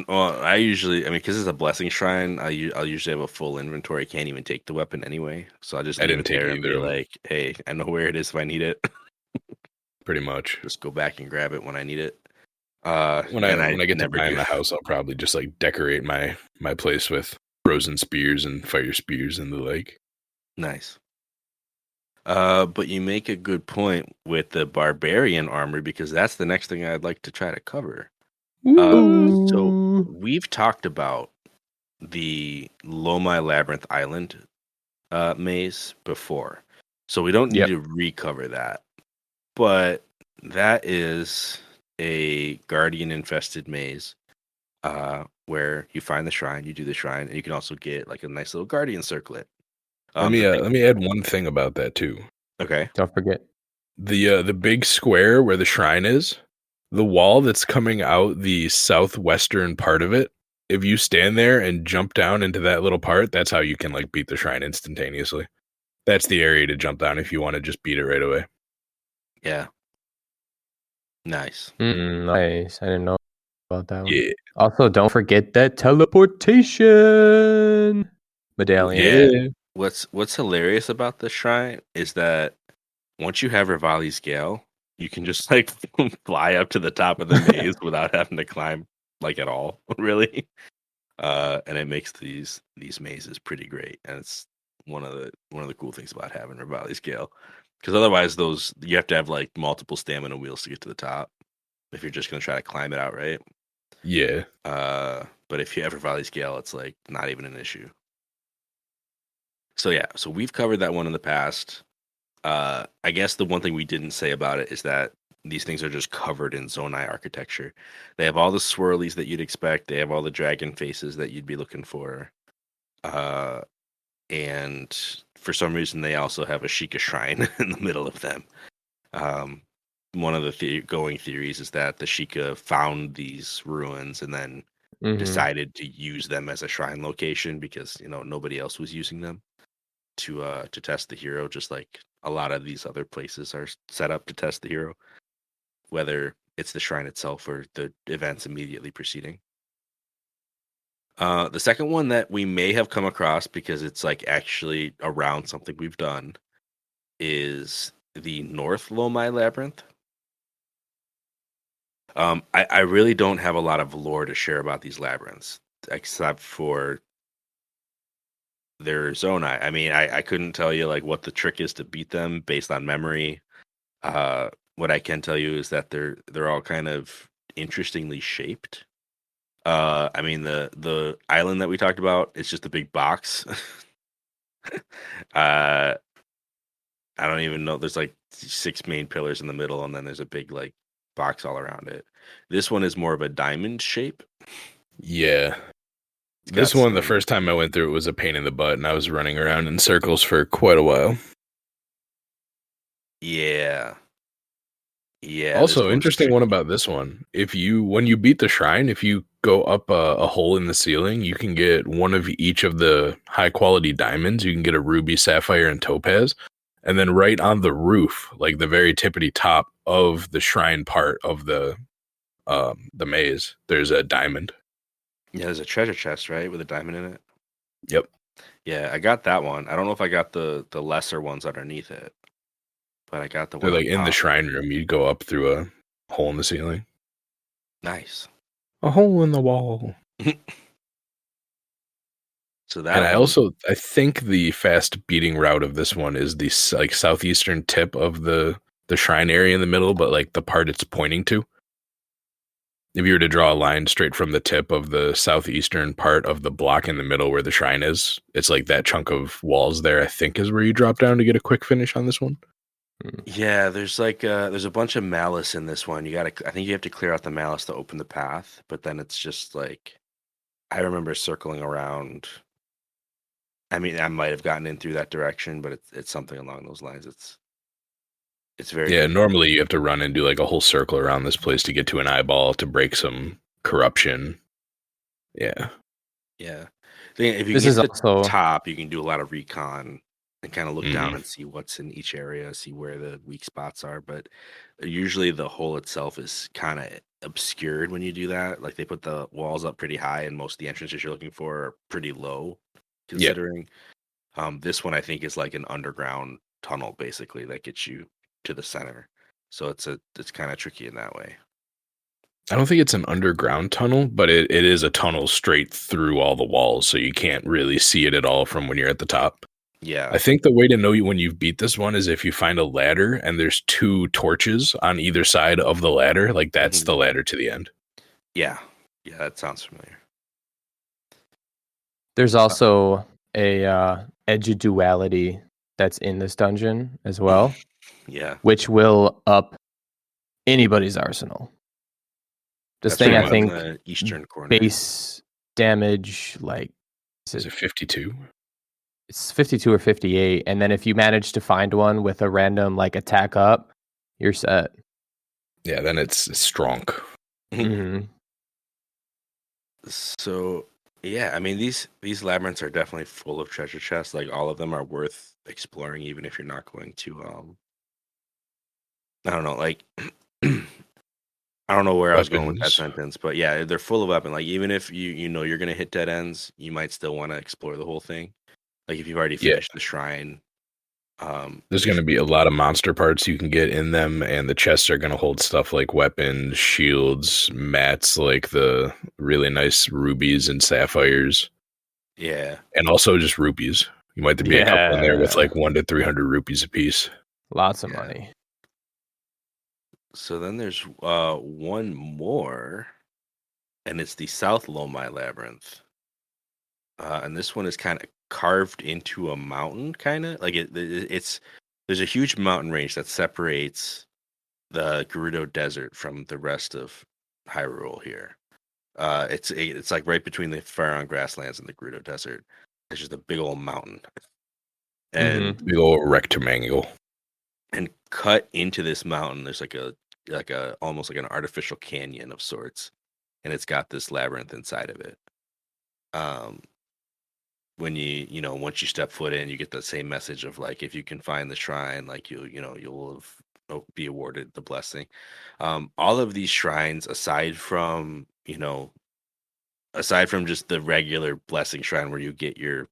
Well, because it's a blessing shrine, I'll usually have a full inventory. Can't even take the weapon anyway, so I just leave it there and be like, "Hey, I know where it is if I need it." Pretty much, just go back and grab it when I need it. When I get to buy my house, I'll probably just like decorate my place with frozen spears and fire spears and the like. Nice. But you make a good point with the barbarian armor, because that's the next thing I'd like to try to cover. So we've talked about the Lomai Labyrinth Island maze before, so we don't need to recover that. But that is a guardian infested maze where you find the shrine, you do the shrine, and you can also get like a nice little guardian circlet. Let me add one thing about that too. Okay. Don't forget the big square where the shrine is. The wall that's coming out the southwestern part of it, if you stand there and jump down into that little part, that's how you can like beat the shrine instantaneously. That's the area to jump down if you want to just beat it right away. Yeah. Nice. Nice. I didn't know about that one. Yeah. Also, don't forget that teleportation medallion. Yeah. What's hilarious about the shrine is that once you have Rivali's Gale, you can just like fly up to the top of the maze without having to climb like at all, really. And it makes these mazes pretty great, and it's one of the cool things about having Rivali's Gale, because otherwise you have to have like multiple stamina wheels to get to the top if you're just gonna try to climb it outright. Yeah. But if you ever valley scale, it's like not even an issue. So yeah, so we've covered that one in the past. I guess the one thing we didn't say about it is that these things are just covered in Zonai architecture. They have all the swirlies that you'd expect. They have all the dragon faces that you'd be looking for. And for some reason, they also have a Sheikah shrine in the middle of them. Um, one of the going theories is that the Sheikah found these ruins and then Mhm. decided to use them as a shrine location because nobody else was using them to test the hero, just like a lot of these other places are set up to test the hero, whether it's the shrine itself or the events immediately preceding. The second one that we may have come across because it's like actually around something we've done is the North Lomai Labyrinth. I really don't have a lot of lore to share about these labyrinths, except for their Zonai. I mean, I couldn't tell you like what the trick is to beat them based on memory. What I can tell you is that they're all kind of interestingly shaped. I mean the island that we talked about is just a big box. I don't even know. There's like 6 main pillars in the middle, and then there's a big like box all around it. This one is more of a diamond shape. Yeah. It's This got one, the some. first time I went through it was a pain in the butt, and I was running around in circles for quite a while. Yeah. Yeah. This Also, one's interesting one tricky. about this one. When you beat the shrine, if you go up a hole in the ceiling, you can get one of each of the high quality diamonds. You can get a ruby, sapphire, and topaz. And then right on the roof, like the very tippity top of the shrine part of the maze, there's a diamond. Yeah, there's a treasure chest, right, with a diamond in it. Yep. Yeah, I got that one. I don't know if I got the lesser ones underneath it, but I got the They're one like up in the top. shrine room. You go up through a hole in the ceiling. Nice. A hole in the wall. So And that one, I think the fast beating route of this one is the like southeastern tip of the shrine area in the middle, but like the part it's pointing to. If you were to draw a line straight from the tip of the southeastern part of the block in the middle where the shrine is, it's like that chunk of walls there, I think, is where you drop down to get a quick finish on this one. yeah, there's like there's a bunch of malice in this one. I think you have to clear out the malice to open the path, but then it's just like I remember circling around. I mean, I might have gotten in through that direction, but it's something along those lines. It's very Yeah, confusing. normally you have to run and do like a whole circle around this place to get to an eyeball to break some corruption. Yeah. Yeah. If you This get is to the also top, you can do a lot of recon and kind of look down Mhm. and see what's in each area, see where the weak spots are. But usually the hole itself is kind of obscured when you do that. Like they put the walls up pretty high, and most of the entrances you're looking for are pretty low, Yeah. considering. This one I think is like an underground tunnel basically that gets you to the center. So it's kind of tricky in that way. I don't think it's an underground tunnel, but it is a tunnel straight through all the walls, so you can't really see it at all from when you're at the top. Yeah. I think the way to know when you've beat this one is if you find a ladder and there's 2 torches on either side of the ladder, like that's Mhm. the ladder to the end. Yeah. Yeah, that sounds familiar. there's also a edge duality that's in this dungeon as well, Yeah. which will up anybody's arsenal. This That's thing, pretty I right much. on think, the eastern corner. base damage like Is it 52? it's 52 or 58, and then if you manage to find one with a random like attack up, you're set. Yeah, then it's strong. Mm-hmm. So yeah, I mean these labyrinths are definitely full of treasure chests. Like all of them are worth exploring, even if you're not going to I don't know, like I don't know where I was going with that Weapons. sentence, but yeah, they're full of weapon. Like even if you know you're gonna hit dead ends, you might still want to explore the whole thing. Like if you've already Yeah. finished the shrine, There's going to be a lot of monster parts you can get in them, and the chests are going to hold stuff like weapons, shields, mats, like the really nice rubies and sapphires, yeah. and also just rupees. You might be a couple in there with Yeah, like 1 to 300 rupees apiece. lots of Yeah. money. So then there's one more. and it's the South Lomai Labyrinth. And this one is kind of carved into a mountain, kind of like it's there's a huge mountain range that separates the Gerudo Desert from the rest of Hyrule here. It's like right between the Faron grasslands and the Gerudo Desert. It's just a big old mountain, and Big old rectangle. and cut into this mountain, there's like a almost like an artificial canyon of sorts, and it's got this labyrinth inside of it. When once you step foot in, you get the same message of like, if you can find the shrine, like you'll be awarded the blessing. All of these shrines, aside from just the regular blessing shrine where you get your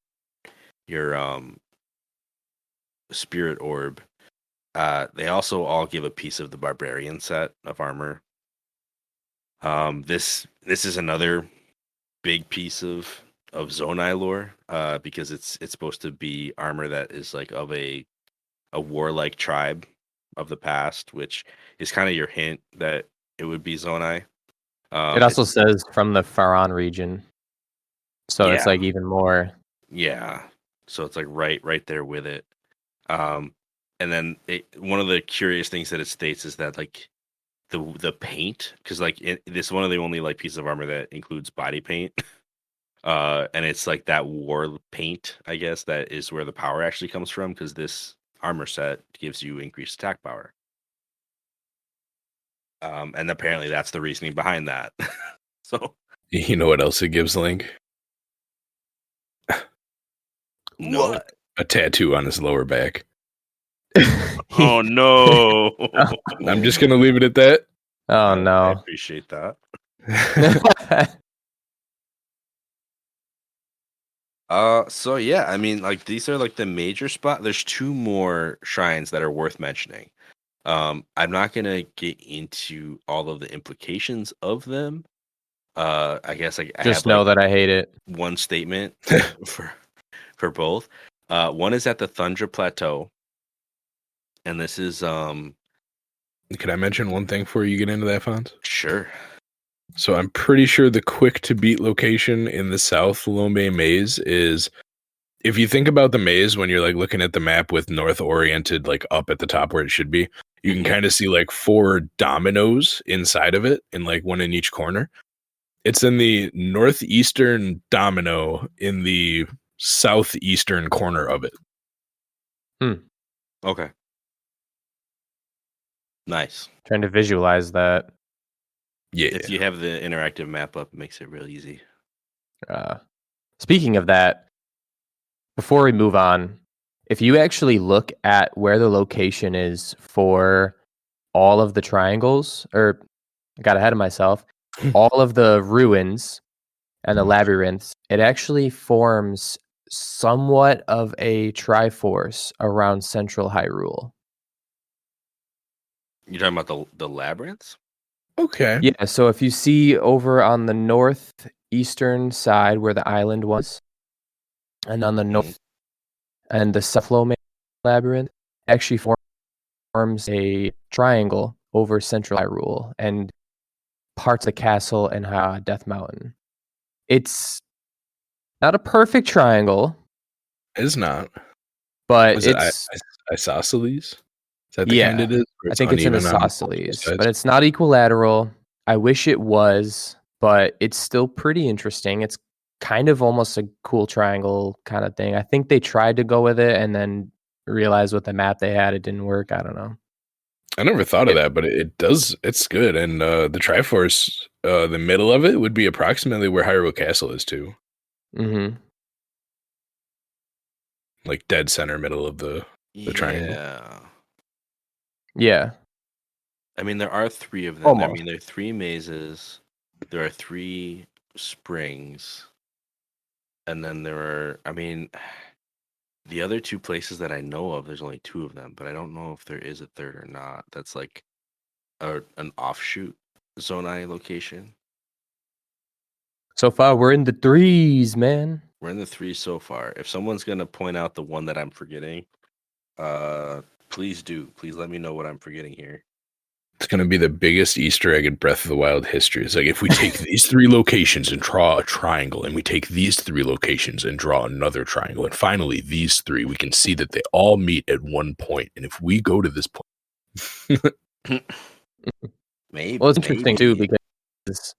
spirit orb, they also all give a piece of the barbarian set of armor. This is another big piece of Zonai lore, because it's supposed to be armor that is like of a warlike tribe of the past, which is kind of your hint that it would be Zonai. It also says from the Faron region, so it's Yeah. like even more. Yeah, so it's like right there with it. And then one of the curious things that it states is that like the paint, because like this is one of the only like pieces of armor that includes body paint. And it's like that war paint, I guess, that is where the power actually comes from, because this armor set gives you increased attack power. And apparently that's the reasoning behind that. So You know what else it gives Link? no. What? A tattoo on his lower back. Oh no. I'm just gonna leave it at that. Oh I no. appreciate that. So yeah, I mean, like these are like the major spot. There's two more shrines that are worth mentioning. I'm not gonna get into all of the implications of them. I guess I Just have know like that I hate it. one statement for both. One is at the Thundra Plateau, and this is Can I mention one thing before you get into that, Fonz? sure. So I'm pretty sure the quick to beat location in the South Lombe maze is, if you think about the maze when you're like looking at the map with north oriented like up at the top where it should be, you can kind of see like 4 dominoes inside of it, and like one in each corner. It's in the northeastern domino in the southeastern corner of it. Okay. Nice. Trying to visualize that. Yeah. If you have the interactive map up, it makes it real easy. Speaking of that, before we move on, if you actually look at where the location is for all of the triangles, or I got ahead of myself, all of the ruins and the labyrinths, it actually forms somewhat of a triforce around central Hyrule. You're talking about the labyrinths? Okay. Yeah, so if you see over on the northeastern side where the island was, and on the north and the Cephalome labyrinth actually forms a triangle over central Hyrule and parts of the castle and Death Mountain. It's not a perfect triangle, It's not. but Was it it's isosceles? Is that the kind it is? I think it's an isosceles, but it's not equilateral. I wish it was, but it's still pretty interesting. It's kind of almost a cool triangle kind of thing. I think they tried to go with it and then realized with the map they had it didn't work. I don't know. I never thought of that, but it does. It's good. And the Triforce, the middle of it would be approximately where Hyrule Castle is too. Mm-hmm. Like dead center middle of the triangle. Yeah. I mean, there are 3 of them. Almost. I mean, there are 3 mazes. There are 3 springs. And then there are, I mean, the other 2 places that I know of, there's only 2 of them, but I don't know if there is a third or not. That's like an offshoot Zonai location. So far, we're in the 3s, man. We're in the 3 so far. If someone's going to point out the one that I'm forgetting, please do. Please let me know what I'm forgetting here. It's going to be the biggest Easter egg in Breath of the Wild history. It's like, if we take these 3 locations and draw a triangle, and we take these 3 locations and draw another triangle, and finally these 3, we can see that they all meet at one point. And if we go to this point, Maybe. Well, it's interesting too because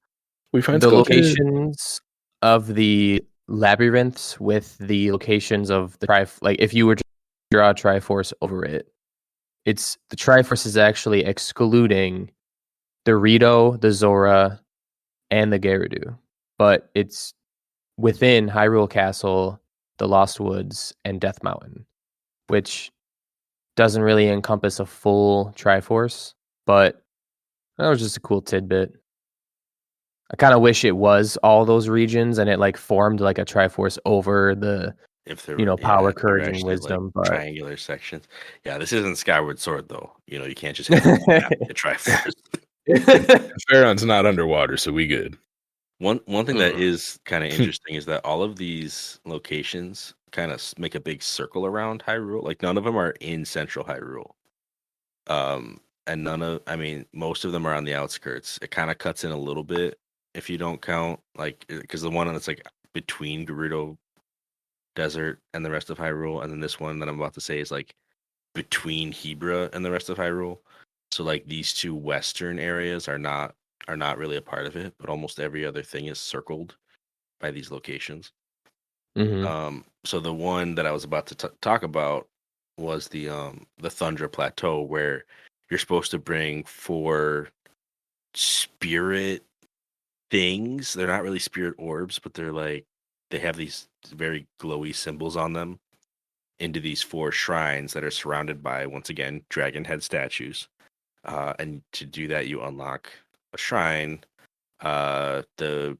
we find the skeletons. locations of the labyrinths with the locations of the like if you were to draw a Triforce over it, it's the Triforce is actually excluding the Rito, the Zora, and the Gerudo, but it's within Hyrule Castle, the Lost Woods, and Death Mountain, which doesn't really encompass a full Triforce, but that was just a cool tidbit. I kind of wish it was all those regions and it like formed like a Triforce over the If there, power, if there were courage, and actually, wisdom. like, But triangular sections. Yeah, this isn't Skyward Sword though. You can't just have a map to Triforce. Pharaon's not underwater, so we good. One thing that is kind of interesting is that all of these locations kind of make a big circle around Hyrule. Like, none of them are in central Hyrule. And most of them are on the outskirts. It kind of cuts in a little bit if you don't count, like, because the one that's like between Gerudo Desert and the rest of Hyrule, and then this one that I'm about to say is like between Hebra and the rest of Hyrule. So like these 2 western areas are not really a part of it, but almost every other thing is circled by these locations. So the one that I was about to talk about was the Thundra Plateau, where you're supposed to bring 4 spirit things. They're not really spirit orbs, but they're like, they have these very glowy symbols on them, into these 4 shrines that are surrounded by, once again, dragon head statues. And to do that, you unlock a shrine, the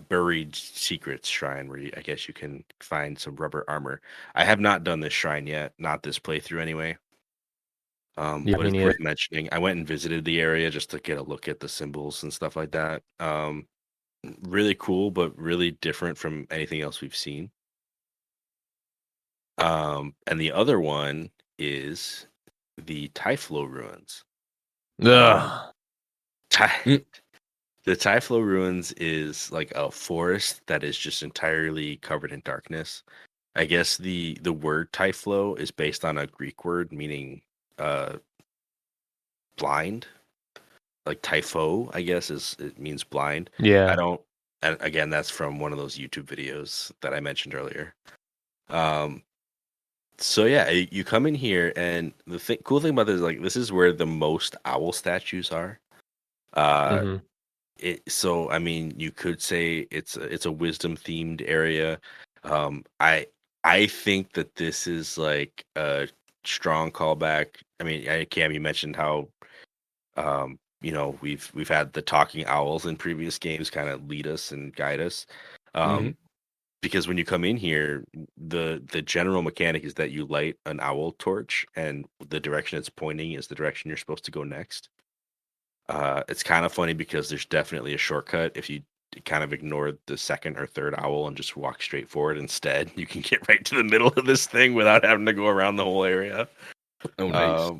buried secrets shrine, where I guess you can find some rubber armor. I have not done this shrine yet, not this playthrough anyway. Yeah, but me it's neither. worth mentioning. I went and visited the area just to get a look at the symbols and stuff like that. Really cool, but really different from anything else we've seen. And the other one is the Typhlo ruins. Ugh. The Typhlo ruins is like a forest that is just entirely covered in darkness. I guess the word Typhlo is based on a Greek word meaning blind. Like typho, I guess it means blind. Yeah. And again, that's from one of those YouTube videos that I mentioned earlier. So yeah, you come in here, and the cool thing about this is, like, this is where the most owl statues are. So I mean, you could say it's a wisdom themed area. I think that this is like a strong callback. I mean, Cam, you mentioned how we've had the talking owls in previous games kind of lead us and guide us. Because when you come in here, the general mechanic is that you light an owl torch, and the direction it's pointing is the direction you're supposed to go next. It's kind of funny because there's definitely a shortcut if you kind of ignore the second or third owl and just walk straight forward instead. You can get right to the middle of this thing without having to go around the whole area. Oh, nice.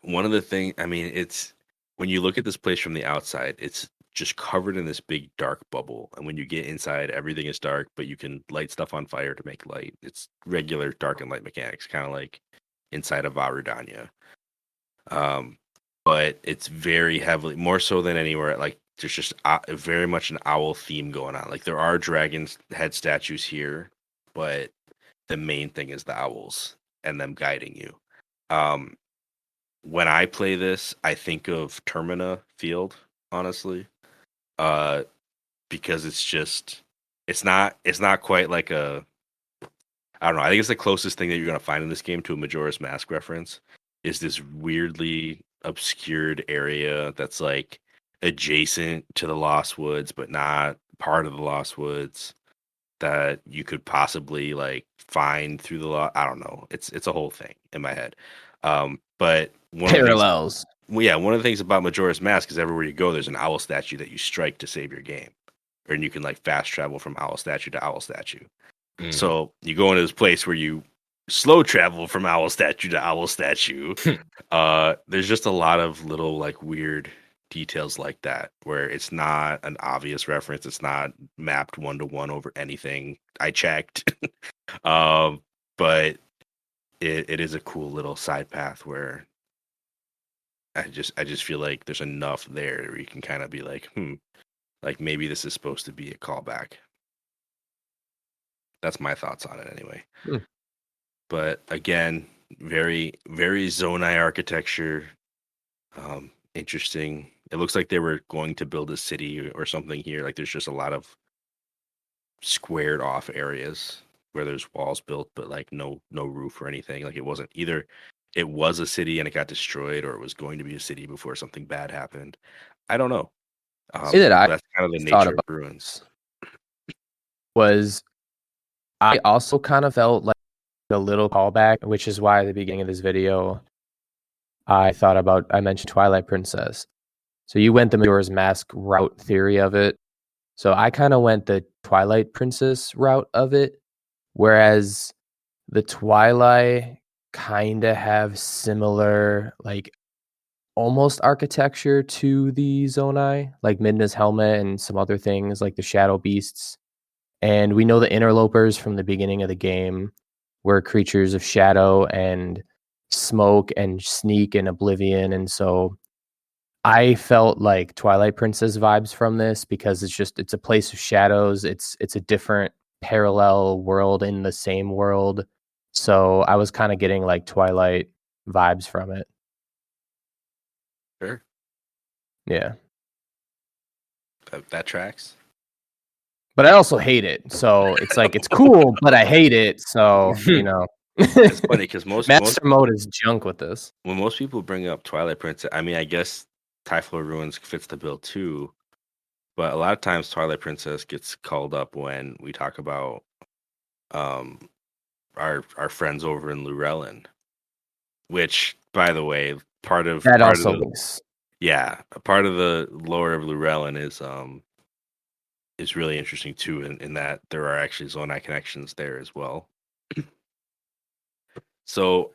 One of the things, I mean, it's when you look at this place from the outside, it's just covered in this big dark bubble. And when you get inside, everything is dark, but you can light stuff on fire to make light. It's regular dark and light mechanics, kind of like inside of Varudanya. But it's very heavily, more so than anywhere, like there's just very much an owl theme going on. Like, there are dragon head statues here, but the main thing is the owls and them guiding you. When I play this, I think of Termina Field, honestly, because it's not quite like a, I don't know. I think it's the closest thing that you're gonna find in this game to a Majora's Mask reference. Is this weirdly obscured area that's like adjacent to the Lost Woods, but not part of the Lost Woods, that you could possibly like find through the I don't know. It's a whole thing in my head. But Parallels. One of the things about Majora's Mask is everywhere you go, there's an owl statue that you strike to save your game, and you can like fast travel from owl statue to owl statue. So you go into this place where you slow travel from owl statue to owl statue. There's just a lot of little like weird details like that where it's not an obvious reference. It's not mapped 1-to-1 over anything. I checked. But it is a cool little side path where I just feel like there's enough there where you can kind of be like, like maybe this is supposed to be a callback. That's my thoughts on it anyway. But again, very, very Zonai architecture. Interesting. It looks like they were going to build a city or something here. Like there's just a lot of squared off areas where there's walls built, but like no roof or anything. Like it wasn't either. It was a city and it got destroyed, or it was going to be a city before something bad happened. I don't know. See that I that's kind of the thought nature of about ruins. was I also kind of felt like a little callback, which is why at the beginning of this video I mentioned Twilight Princess. So you went the Majora's Mask route theory of it. So I kind of went the Twilight Princess route of it, whereas the Twilight kind of have similar, like, almost architecture to the Zonai, like Midna's helmet and some other things like the Shadow Beasts. And we know the interlopers from the beginning of the game were creatures of shadow and smoke and sneak and oblivion. And so I felt like Twilight Princess vibes from this because it's a place of shadows. It's a different parallel world in the same world. So I was kind of getting like Twilight vibes from it. Sure. Yeah. That tracks. But I also hate it. So it's like, it's cool, but I hate it. So, you know. It's funny because Master Mode is junk with this. When most people bring up Twilight Princess, I mean, I guess Typhloid Ruins fits the bill too. But a lot of times Twilight Princess gets called up when we talk about our friends over in Lurelin. Which, by the way, part of the lore of Lurelin is really interesting too, in that there are actually Zonai connections there as well. So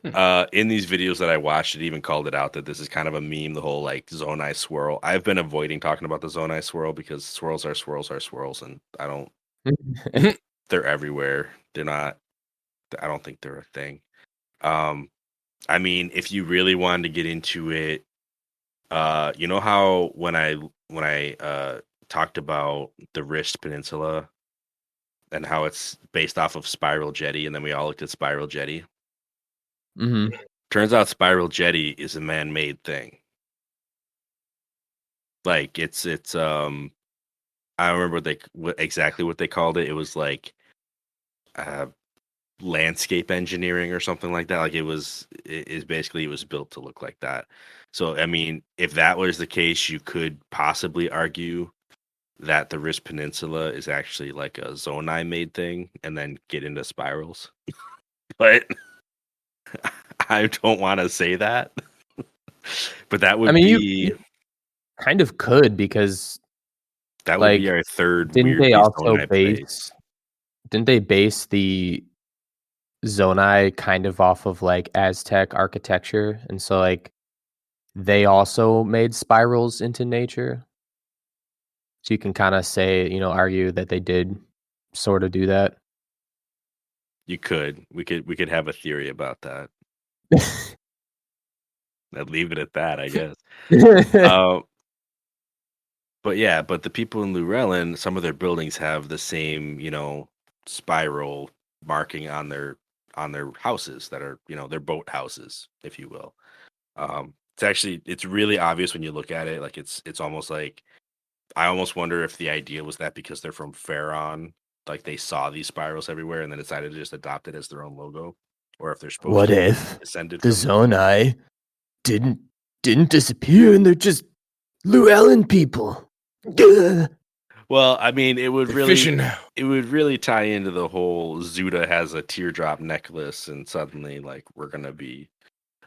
in these videos that I watched, it even called it out that this is kind of a meme, the whole like Zonai swirl. I've been avoiding talking about the Zonai swirl because swirls are swirls, and I don't they're everywhere. They're not, I don't think they're a thing. I mean, if you really wanted to get into it, you know how when I talked about the Wrist Peninsula and how it's based off of Spiral Jetty, and then we all looked at Spiral Jetty. Mm-hmm. Turns out Spiral Jetty is a man-made thing. Like it's I don't remember exactly what they called it. It was like landscape engineering or something like that. Like it was built to look like that. So I mean, if that was the case, you could possibly argue that the Wrist Peninsula is actually like a Zonai made thing and then get into spirals. But I don't want to say that. But that would you kind of could, because that would be our third. Didn't they base the Zonai kind of off of like Aztec architecture? And so like they also made spirals into nature. So you can kind of say, argue that they did sort of do that. You could. We could have a theory about that. I'd leave it at that, I guess. But the people in Lurelin, some of their buildings have the same, spiral marking on their houses that are, their boat houses, if you will. It's really obvious when you look at it. Like it's almost like, I almost wonder if the idea was that because they're from Pharaon, like they saw these spirals everywhere and then decided to just adopt it as their own logo, or if they're supposed. What to if descended the Zonai didn't disappear and they're just Llewellyn people? Well, I mean, it would really tie into the whole Zuda has a teardrop necklace, and suddenly, like, we're gonna be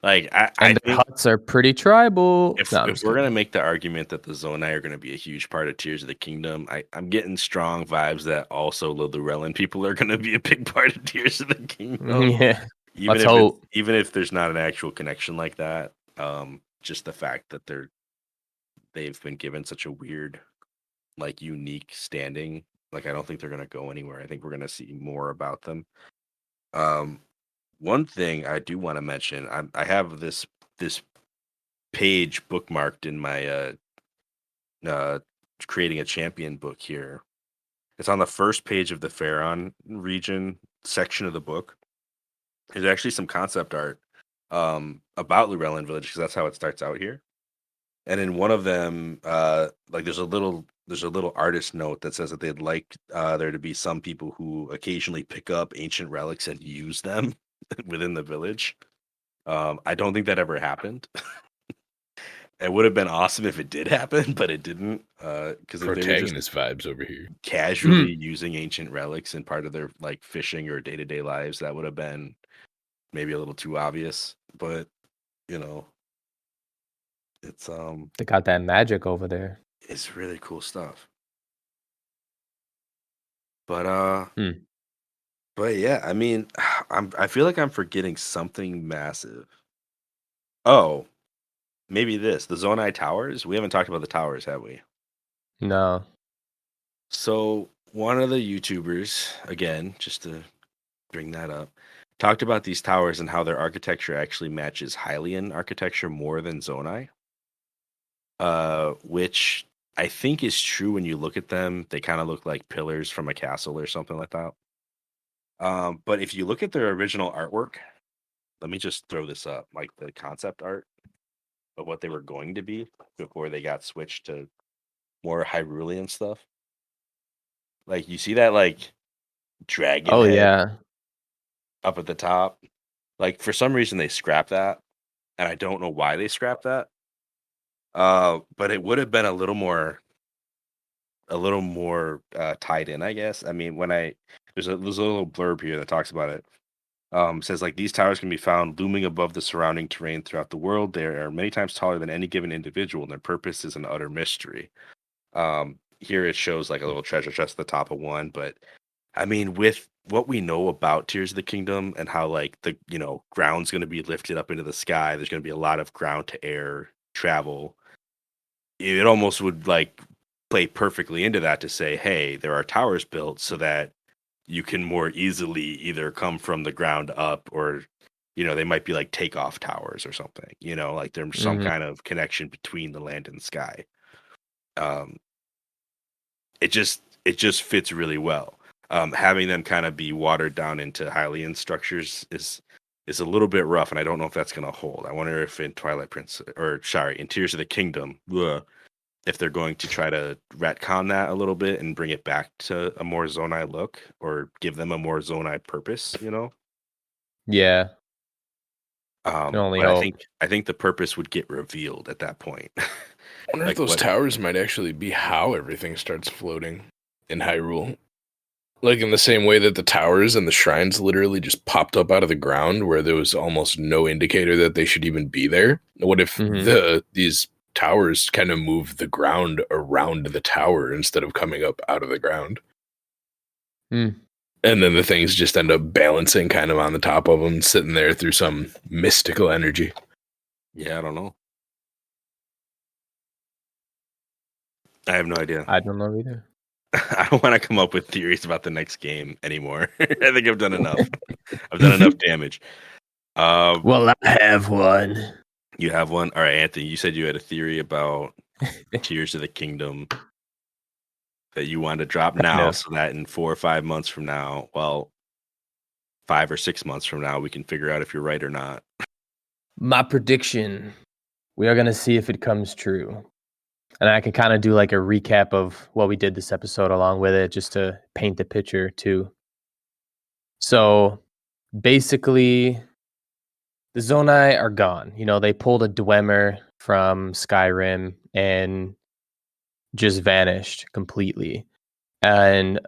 like, I think huts are pretty tribal. If we're gonna make the argument that the Zonai are gonna be a huge part of Tears of the Kingdom, I'm getting strong vibes that also the Lurelin people are gonna be a big part of Tears of the Kingdom. Yeah, Even Let's if hope. even if there's not an actual connection like that, just the fact that they've been given such a weird, like, unique standing. Like, I don't think they're gonna go anywhere. I think we're gonna see more about them. Um, One thing I do want to mention, I have this page bookmarked in my uh creating a champion book here. It's on the first page of the Pharaon region section of the book. There's actually some concept art about Llewellyn Village because that's how it starts out here. And in one of them, like there's a little artist note that says that they'd like there to be some people who occasionally pick up ancient relics and use them within the village. I don't think that ever happened. It would have been awesome if it did happen, but it didn't. Because if they were just Protagonist vibes over here. casually using ancient relics in part of their like fishing or day to day lives, that would have been maybe a little too obvious. But you know, it's They got that magic over there. it's really cool stuff. But Hmm. but yeah, I mean, I feel like I'm forgetting something massive. Oh, maybe this the Zonai Towers. We haven't talked about the towers, have we? No. So one of the YouTubers, again, just to bring that up, talked about these towers and how their architecture actually matches Hylian architecture more than Zonai. Which I think is true when you look at them. They kind of look like pillars from a castle or something like that. But if you look at their original artwork, let me just throw this up, like the concept art of what they were going to be before they got switched to more Hyrulean stuff. Like you see that like dragon Oh head yeah. up at the top. Like for some reason they scrapped that, and I don't know why they scrapped that. But it would have been a little more tied in, I guess. I mean, when there's a little blurb here that talks about it. Says like these towers can be found looming above the surrounding terrain throughout the world. They are many times taller than any given individual, and their purpose is an utter mystery. Here it shows like a little treasure chest at the top of one, but I mean, with what we know about Tears of the Kingdom and how like the ground's going to be lifted up into the sky, there's going to be a lot of ground to air travel. It almost would like play perfectly into that to say, hey, there are towers built so that you can more easily either come from the ground up or they might be like takeoff towers or something, like there's some Mhm. kind of connection between the land and the sky. um it just fits really well. Having them kind of be watered down into Hylian structures is a little bit rough, and I don't know if that's going to hold. I wonder if in in Tears of the Kingdom, if they're going to try to retcon that a little bit and bring it back to a more Zonai look or give them a more Zonai purpose, Yeah. Can only But hope. I think the purpose would get revealed at that point. I wonder Like if those what? towers might actually be how everything starts floating in Hyrule. Like in the same way that the towers and the shrines literally just popped up out of the ground where there was almost no indicator that they should even be there. What if these towers kind of move the ground around the tower instead of coming up out of the ground? Hmm. And then the things just end up balancing kind of on the top of them, sitting there through some mystical energy. Yeah, I don't know. I have no idea. I don't know either. I don't want to come up with theories about the next game anymore. I think I've done enough. I've done enough damage. Well, I have one. You have one? All right, Anthony, you said you had a theory about Tears of the Kingdom that you wanted to drop now so that in 4 or 5 months from now, 5 or 6 months from now, we can figure out if you're right or not. My prediction. We are going to see if it comes true. And I can kind of do like a recap of what we did this episode along with it, just to paint the picture too. So basically, the Zonai are gone. They pulled a Dwemer from Skyrim and just vanished completely. And,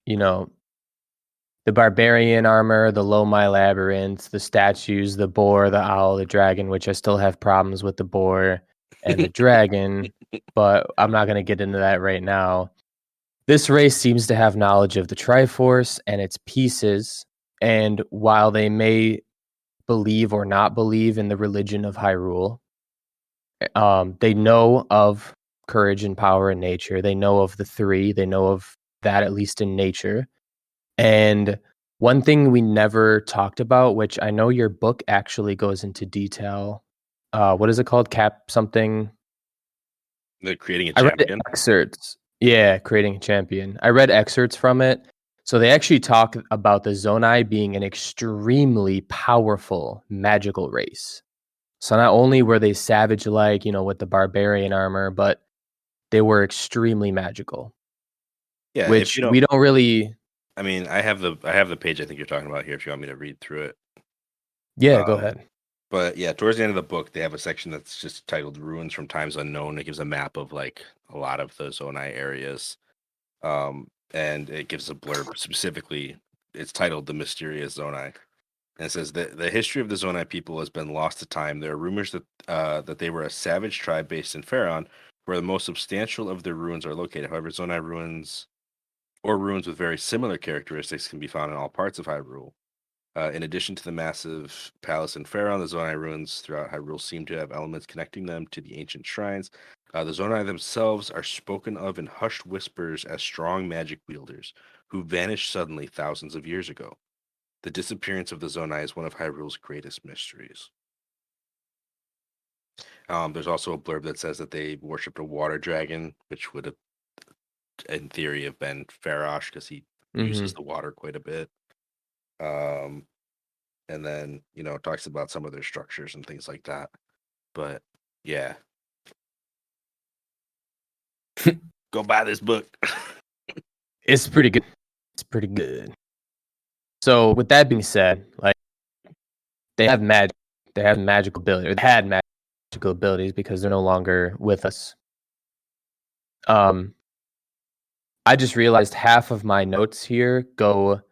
the barbarian armor, the Lomai labyrinth, the statues, the boar, the owl, the dragon, which I still have problems with the boar and the dragon, but I'm not going to get into that right now. This race seems to have knowledge of the Triforce and its pieces, and while they may believe or not believe in the religion of Hyrule. They know of courage and power in nature. They know of the three. They know of that, at least in nature. And one thing we never talked about, which I know your book actually goes into detail. What is it called? Cap something. The creating a I read champion. excerpts. Yeah, creating a champion. I read excerpts from it. So they actually talk about the Zonai being an extremely powerful magical race. So not only were they savage-like, with the barbarian armor, but they were extremely magical. Yeah, if Which you don't, we don't really. I mean, I have the page I think you're talking about here. If you want me to read through it. Yeah, go ahead. But yeah, towards the end of the book, they have a section that's just titled "Ruins from Times Unknown." It gives a map of like a lot of the Zonai areas, and it gives a blurb specifically. It's titled "The Mysterious Zonai," and it says that the history of the Zonai people has been lost to time. There are rumors that they were a savage tribe based in Faron, where the most substantial of their ruins are located. However, Zonai ruins or ruins with very similar characteristics can be found in all parts of Hyrule. In addition to the massive palace in Faron, the Zonai ruins throughout Hyrule seem to have elements connecting them to the ancient shrines. The Zonai themselves are spoken of in hushed whispers as strong magic wielders who vanished suddenly thousands of years ago. The disappearance of the Zonai is one of Hyrule's greatest mysteries. There's also a blurb that says that they worshipped a water dragon, which would have, in theory, have been Farosh because he uses the water quite a bit. And then it talks about some of their structures and things like that. But yeah, go buy this book. It's pretty good. It's pretty good. So with that being said, like they have magical ability, or they had magical abilities because they're no longer with us. I just realized half of my notes here go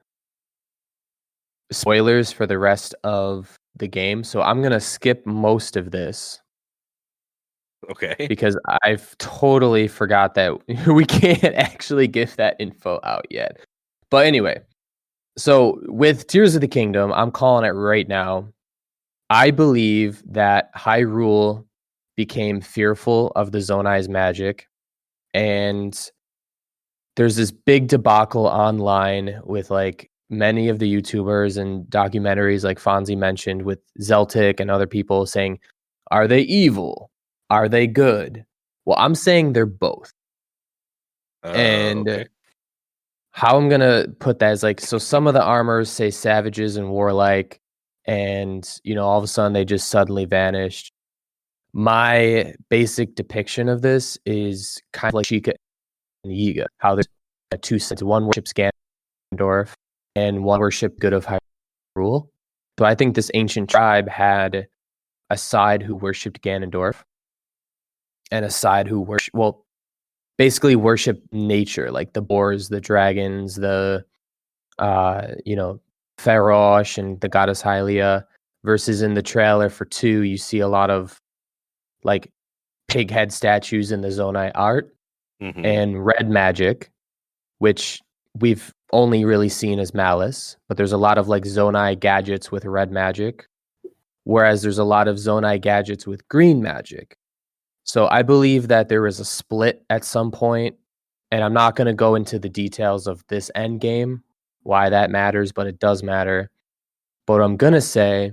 spoilers for the rest of the game, so I'm gonna skip most of this. Okay. Because I've totally forgot that we can't actually give that info out yet. But anyway, so with Tears of the Kingdom, I'm calling it right now. I believe that Hyrule became fearful of the Zonai's magic, and there's this big debacle online with like many of the YouTubers and documentaries, like Fonzie mentioned, with Zeltic and other people saying, "Are they evil? Are they good?" Well, I'm saying they're both. And Okay. how I'm gonna put that is like, so some of the armors say savages and warlike, and all of a sudden they just suddenly vanished. My basic depiction of this is kind of like Sheikah and Yiga, how there's two sides. One worships Ganondorf, and one worship good of Hyrule. So I think this ancient tribe had a side who worshipped Ganondorf, and a side who basically worship nature, like the boars, the dragons, the Farosh and the goddess Hylia. Versus in the trailer for 2, you see a lot of like pig head statues in the Zonai art and red magic, which we've only really seen as Malice, but there's a lot of like Zonai gadgets with red magic, whereas there's a lot of Zonai gadgets with green magic. So I believe that there is a split at some point, and I'm not going to go into the details of this end game, why that matters, but it does matter. But what I'm going to say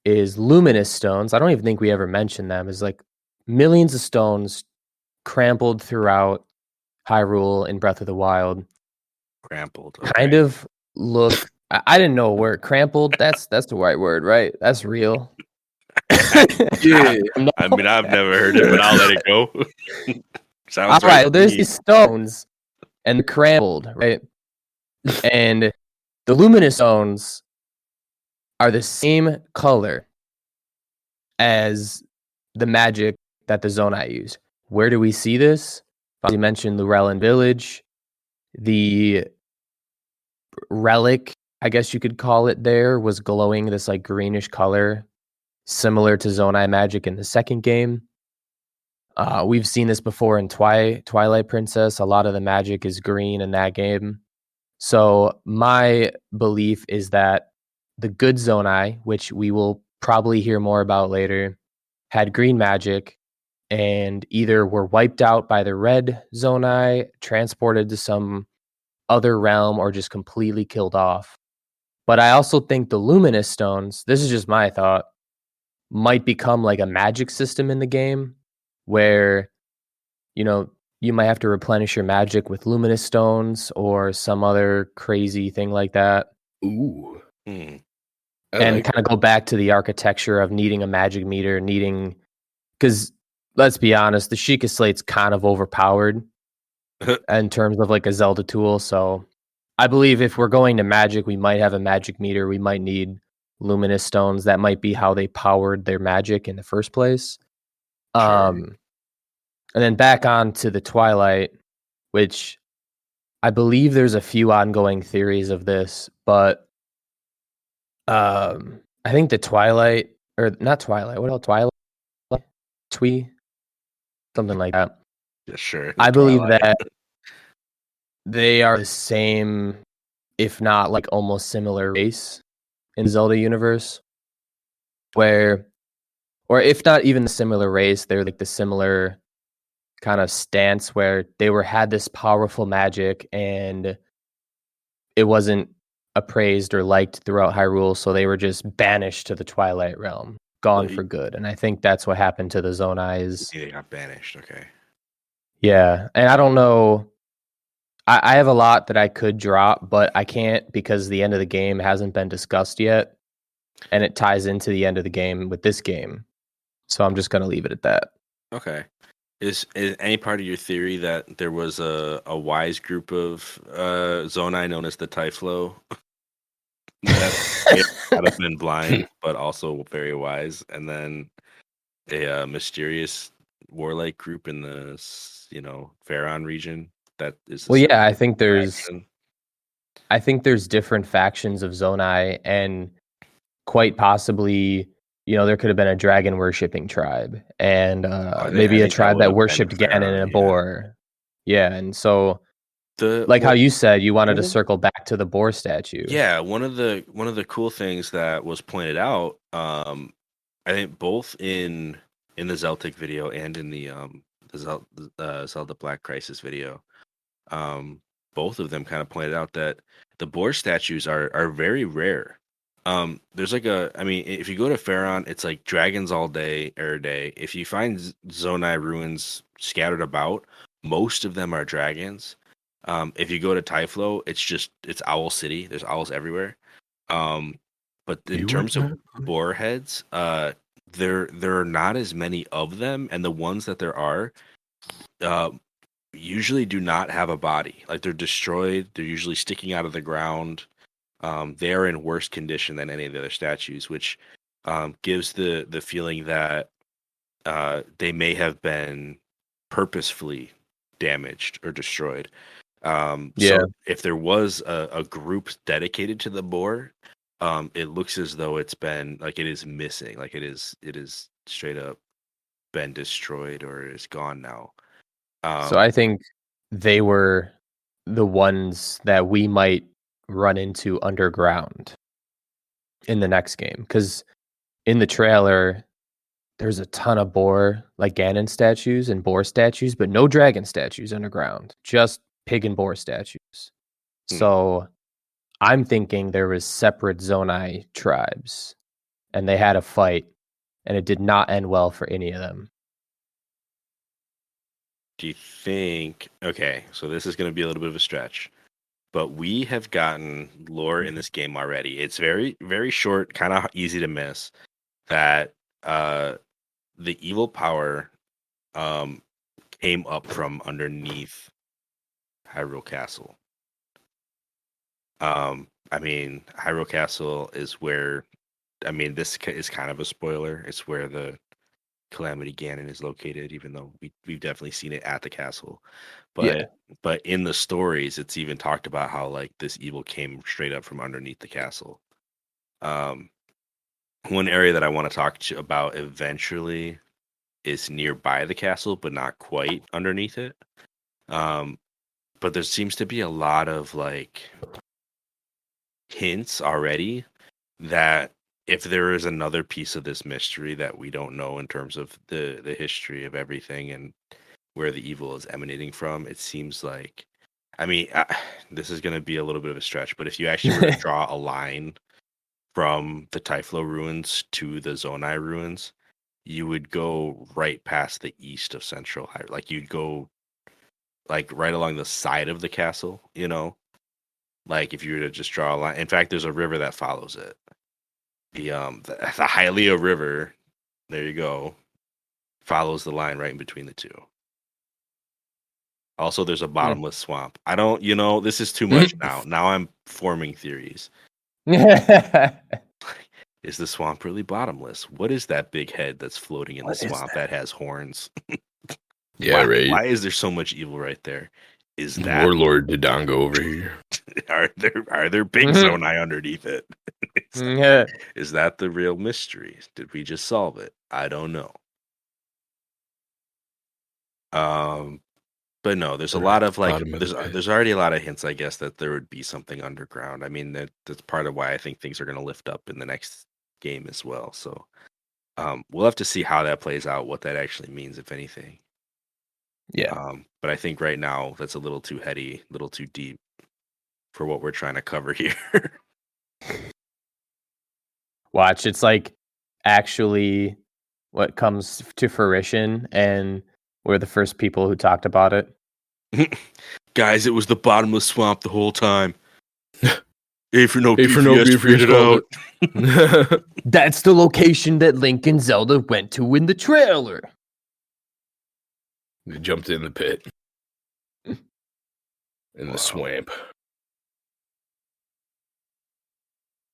is luminous stones. I don't even think we ever mentioned them. Is like millions of stones crampled throughout Hyrule in Breath of the Wild. Crampled. Kind of look. I didn't know a word. Crampled. That's the right word, right? That's real. Yeah. I mean, I've never heard it, but I'll let it go. Sounds all right. to There's me. these stones, and they're crampled, right? And the luminous stones are the same color as the magic that the Zonai used. Where do we see this? You mentioned Lurelin Village, the relic, I guess you could call it, there was glowing this like greenish color, similar to Zonai magic in the second game. We've seen this before in Twilight Princess. A lot of the magic is green in that game. So my belief is that the good Zonai, which we will probably hear more about later, had green magic and either were wiped out by the red Zonai, transported to some other realm, or just completely killed off. But I also think the luminous stones, this is just my thought, might become like a magic system in the game where, you know, you might have to replenish your magic with luminous stones or some other crazy thing like that. Ooh. Hmm. And kind of go back to the architecture of needing a magic meter, because let's be honest, the Sheikah Slate's kind of overpowered in terms of like a Zelda tool. So I believe if we're going to magic, we might have a magic meter. We might need luminous stones. That might be how they powered their magic in the first place. And then back on to the Twilight, which I believe there's a few ongoing theories of this, but I think the Twilight, or not Twilight, what else? Twilight? Twee? Something like that. Yeah, sure. I believe Twilight. that they are the same, if not like almost similar race in Zelda universe, where, or if not even the similar race, they're like the similar kind of stance where they had this powerful magic and it wasn't appraised or liked throughout Hyrule, so they were just banished to the Twilight Realm, gone for good. And I think that's what happened to the Zonai. They got banished. Okay. Yeah, and I don't know. I have a lot that I could drop, but I can't because the end of the game hasn't been discussed yet, and it ties into the end of the game with this game. So I'm just gonna leave it at that. Okay. Is any part of your theory that there was a wise group of Zonai known as the Typhlo that have been blind but also very wise, and then a mysterious warlike group in the Faron region that is Well, yeah, faction? I think there's different factions of Zonai, and quite possibly, there could have been a dragon worshipping tribe, and maybe a tribe that worshipped Ganon and a boar. Yeah, and so how you said, you wanted to circle back to the boar statue. Yeah, one of the cool things that was pointed out, I think both in the Zeltic video and in the Zelda Black Crisis video, both of them kind of pointed out that the boar statues are very rare. There's if you go to Faron, it's like dragons all day, every day. If you find Zonai ruins scattered about, most of them are dragons. If you go to Typhlo, it's Owl City. There's owls everywhere. But in terms of boar heads, there are not as many of them, and the ones that there are, usually do not have a body. Like, they're destroyed. They're usually sticking out of the ground. They are in worse condition than any of the other statues, which gives the feeling that they may have been purposefully damaged or destroyed. So if there was a group dedicated to the boar, it looks as though it's been like it is missing, like it is straight up been destroyed or is gone now. So I think they were the ones that we might run into underground in the next game, because in the trailer there's a ton of boar, like Ganon statues and boar statues, but no dragon statues underground, just pig and boar statues. So I'm thinking there was separate Zonai tribes and they had a fight and it did not end well for any of them. Do you think, okay, so this is going to be a little bit of a stretch, but we have gotten lore in this game already. It's very, very short, kind of easy to miss, that the evil power came up from underneath Hyrule Castle. Hyrule Castle is where, this is kind of a spoiler. It's where the Calamity Ganon is located, even though we've definitely seen it at the castle. But in the stories, it's even talked about how like this evil came straight up from underneath the castle. One area that I want to talk about eventually is nearby the castle, but not quite underneath it. But there seems to be a lot of like hints already that if there is another piece of this mystery that we don't know in terms of the history of everything and where the evil is emanating from, it seems like, I mean, this is going to be a little bit of a stretch, but if you actually were to draw a line from the Typhlo ruins to the Zonai ruins, you would go right past the east of Central Hyrule. Like you'd go like right along the side of the castle, you know? Like if you were to just draw a line. In fact, there's a river that follows it. The Hylia River, there you go, follows the line right in between the two. Also, there's a bottomless swamp. I don't, this is too much now. Now I'm forming theories. Is the swamp really bottomless? What is that big head that's floating in the swamp that has horns? Yeah, right. Why is there so much evil right there? Is that Warlord Dodongo over here? Are there big Zonai underneath it? Is that the real mystery? Did we just solve it? I don't know. But no, there's a lot of like there's already a lot of hints, I guess, that there would be something underground. I mean, that's part of why I think things are going to lift up in the next game as well. So we'll have to see how that plays out, what that actually means, if anything. Yeah. But I think right now that's a little too heady, a little too deep for what we're trying to cover here. Watch, it's like actually what comes to fruition, and we're the first people who talked about it. Guys, it was the bottomless swamp the whole time. A4NB4Y figured it out. That's the location that Link and Zelda went to in the trailer. They jumped in the pit. In the swamp.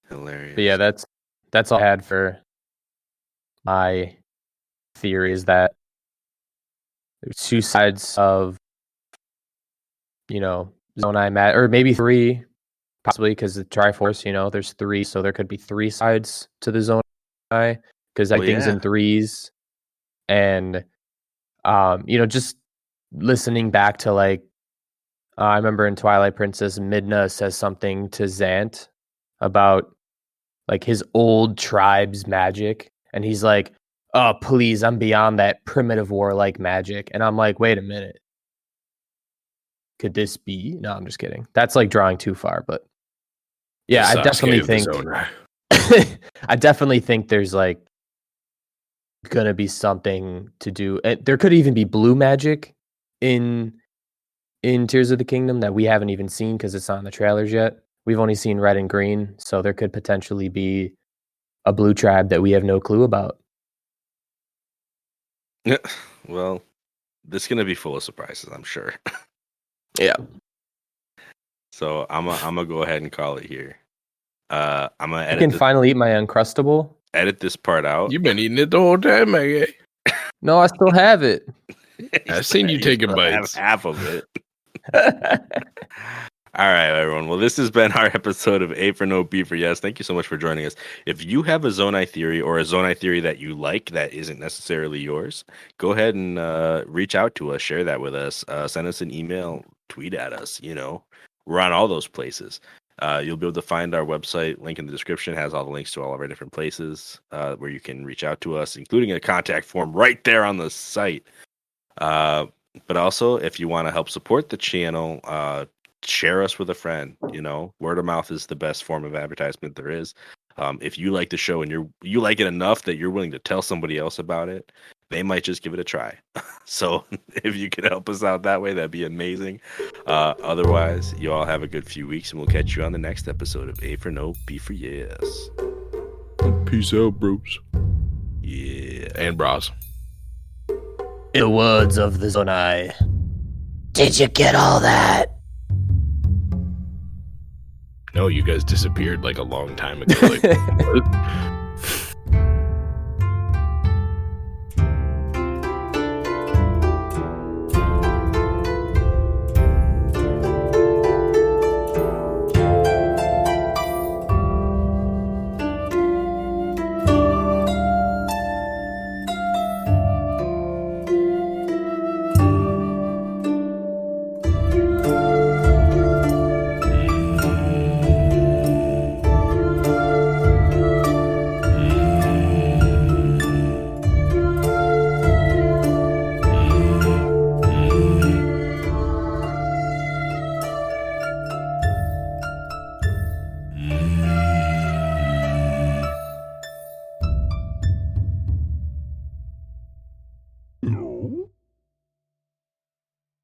Hilarious. But yeah, that's all I had for my theory, is that there's two sides of, Zonai, or maybe three, possibly, because the Triforce, there's three, so there could be three sides to the Zonai, because everything's in threes. And, just listening back to, like, I remember in Twilight Princess, Midna says something to Zant about, like, his old tribe's magic, and he's like, oh, please, I'm beyond that primitive warlike magic. And I'm like, wait a minute. Could this be? No, I'm just kidding. That's like drawing too far, but yeah, I definitely think I definitely think there's like gonna be something to do. There could even be blue magic in Tears of the Kingdom that we haven't even seen because it's not in the trailers yet. We've only seen red and green, so there could potentially be a blue tribe that we have no clue about. Yeah, well, this is gonna be full of surprises, I'm sure. Yeah. So I'm gonna go ahead and call it here. I'm gonna edit. I can finally eat my Uncrustable. Edit this part out. You've been eating it the whole time, my guy. No, I still have it. I've seen you taking bites. Half of it. All right, everyone. Well, this has been our episode of A4NB4Y. Thank you so much for joining us. If you have a Zonai theory or a Zonai theory that you like that isn't necessarily yours, go ahead and reach out to us. Share that with us. Send us an email. Tweet at us. We're on all those places. You'll be able to find our website. Link in the description has all the links to all of our different places where you can reach out to us, including a contact form right there on the site. But also, if you want to help support the channel, share us with a friend. Word of mouth is the best form of advertisement there is. If you like the show and you like it enough that you're willing to tell somebody else about it, they might just give it a try. So if you could help us out that way, that'd be amazing. Otherwise, you all have a good few weeks, and we'll catch you on the next episode of A4NB4Y. Peace out, bros. Yeah. And bros. In the words of the Zonai, did you get all that? No, you guys disappeared like a long time ago. Like, what?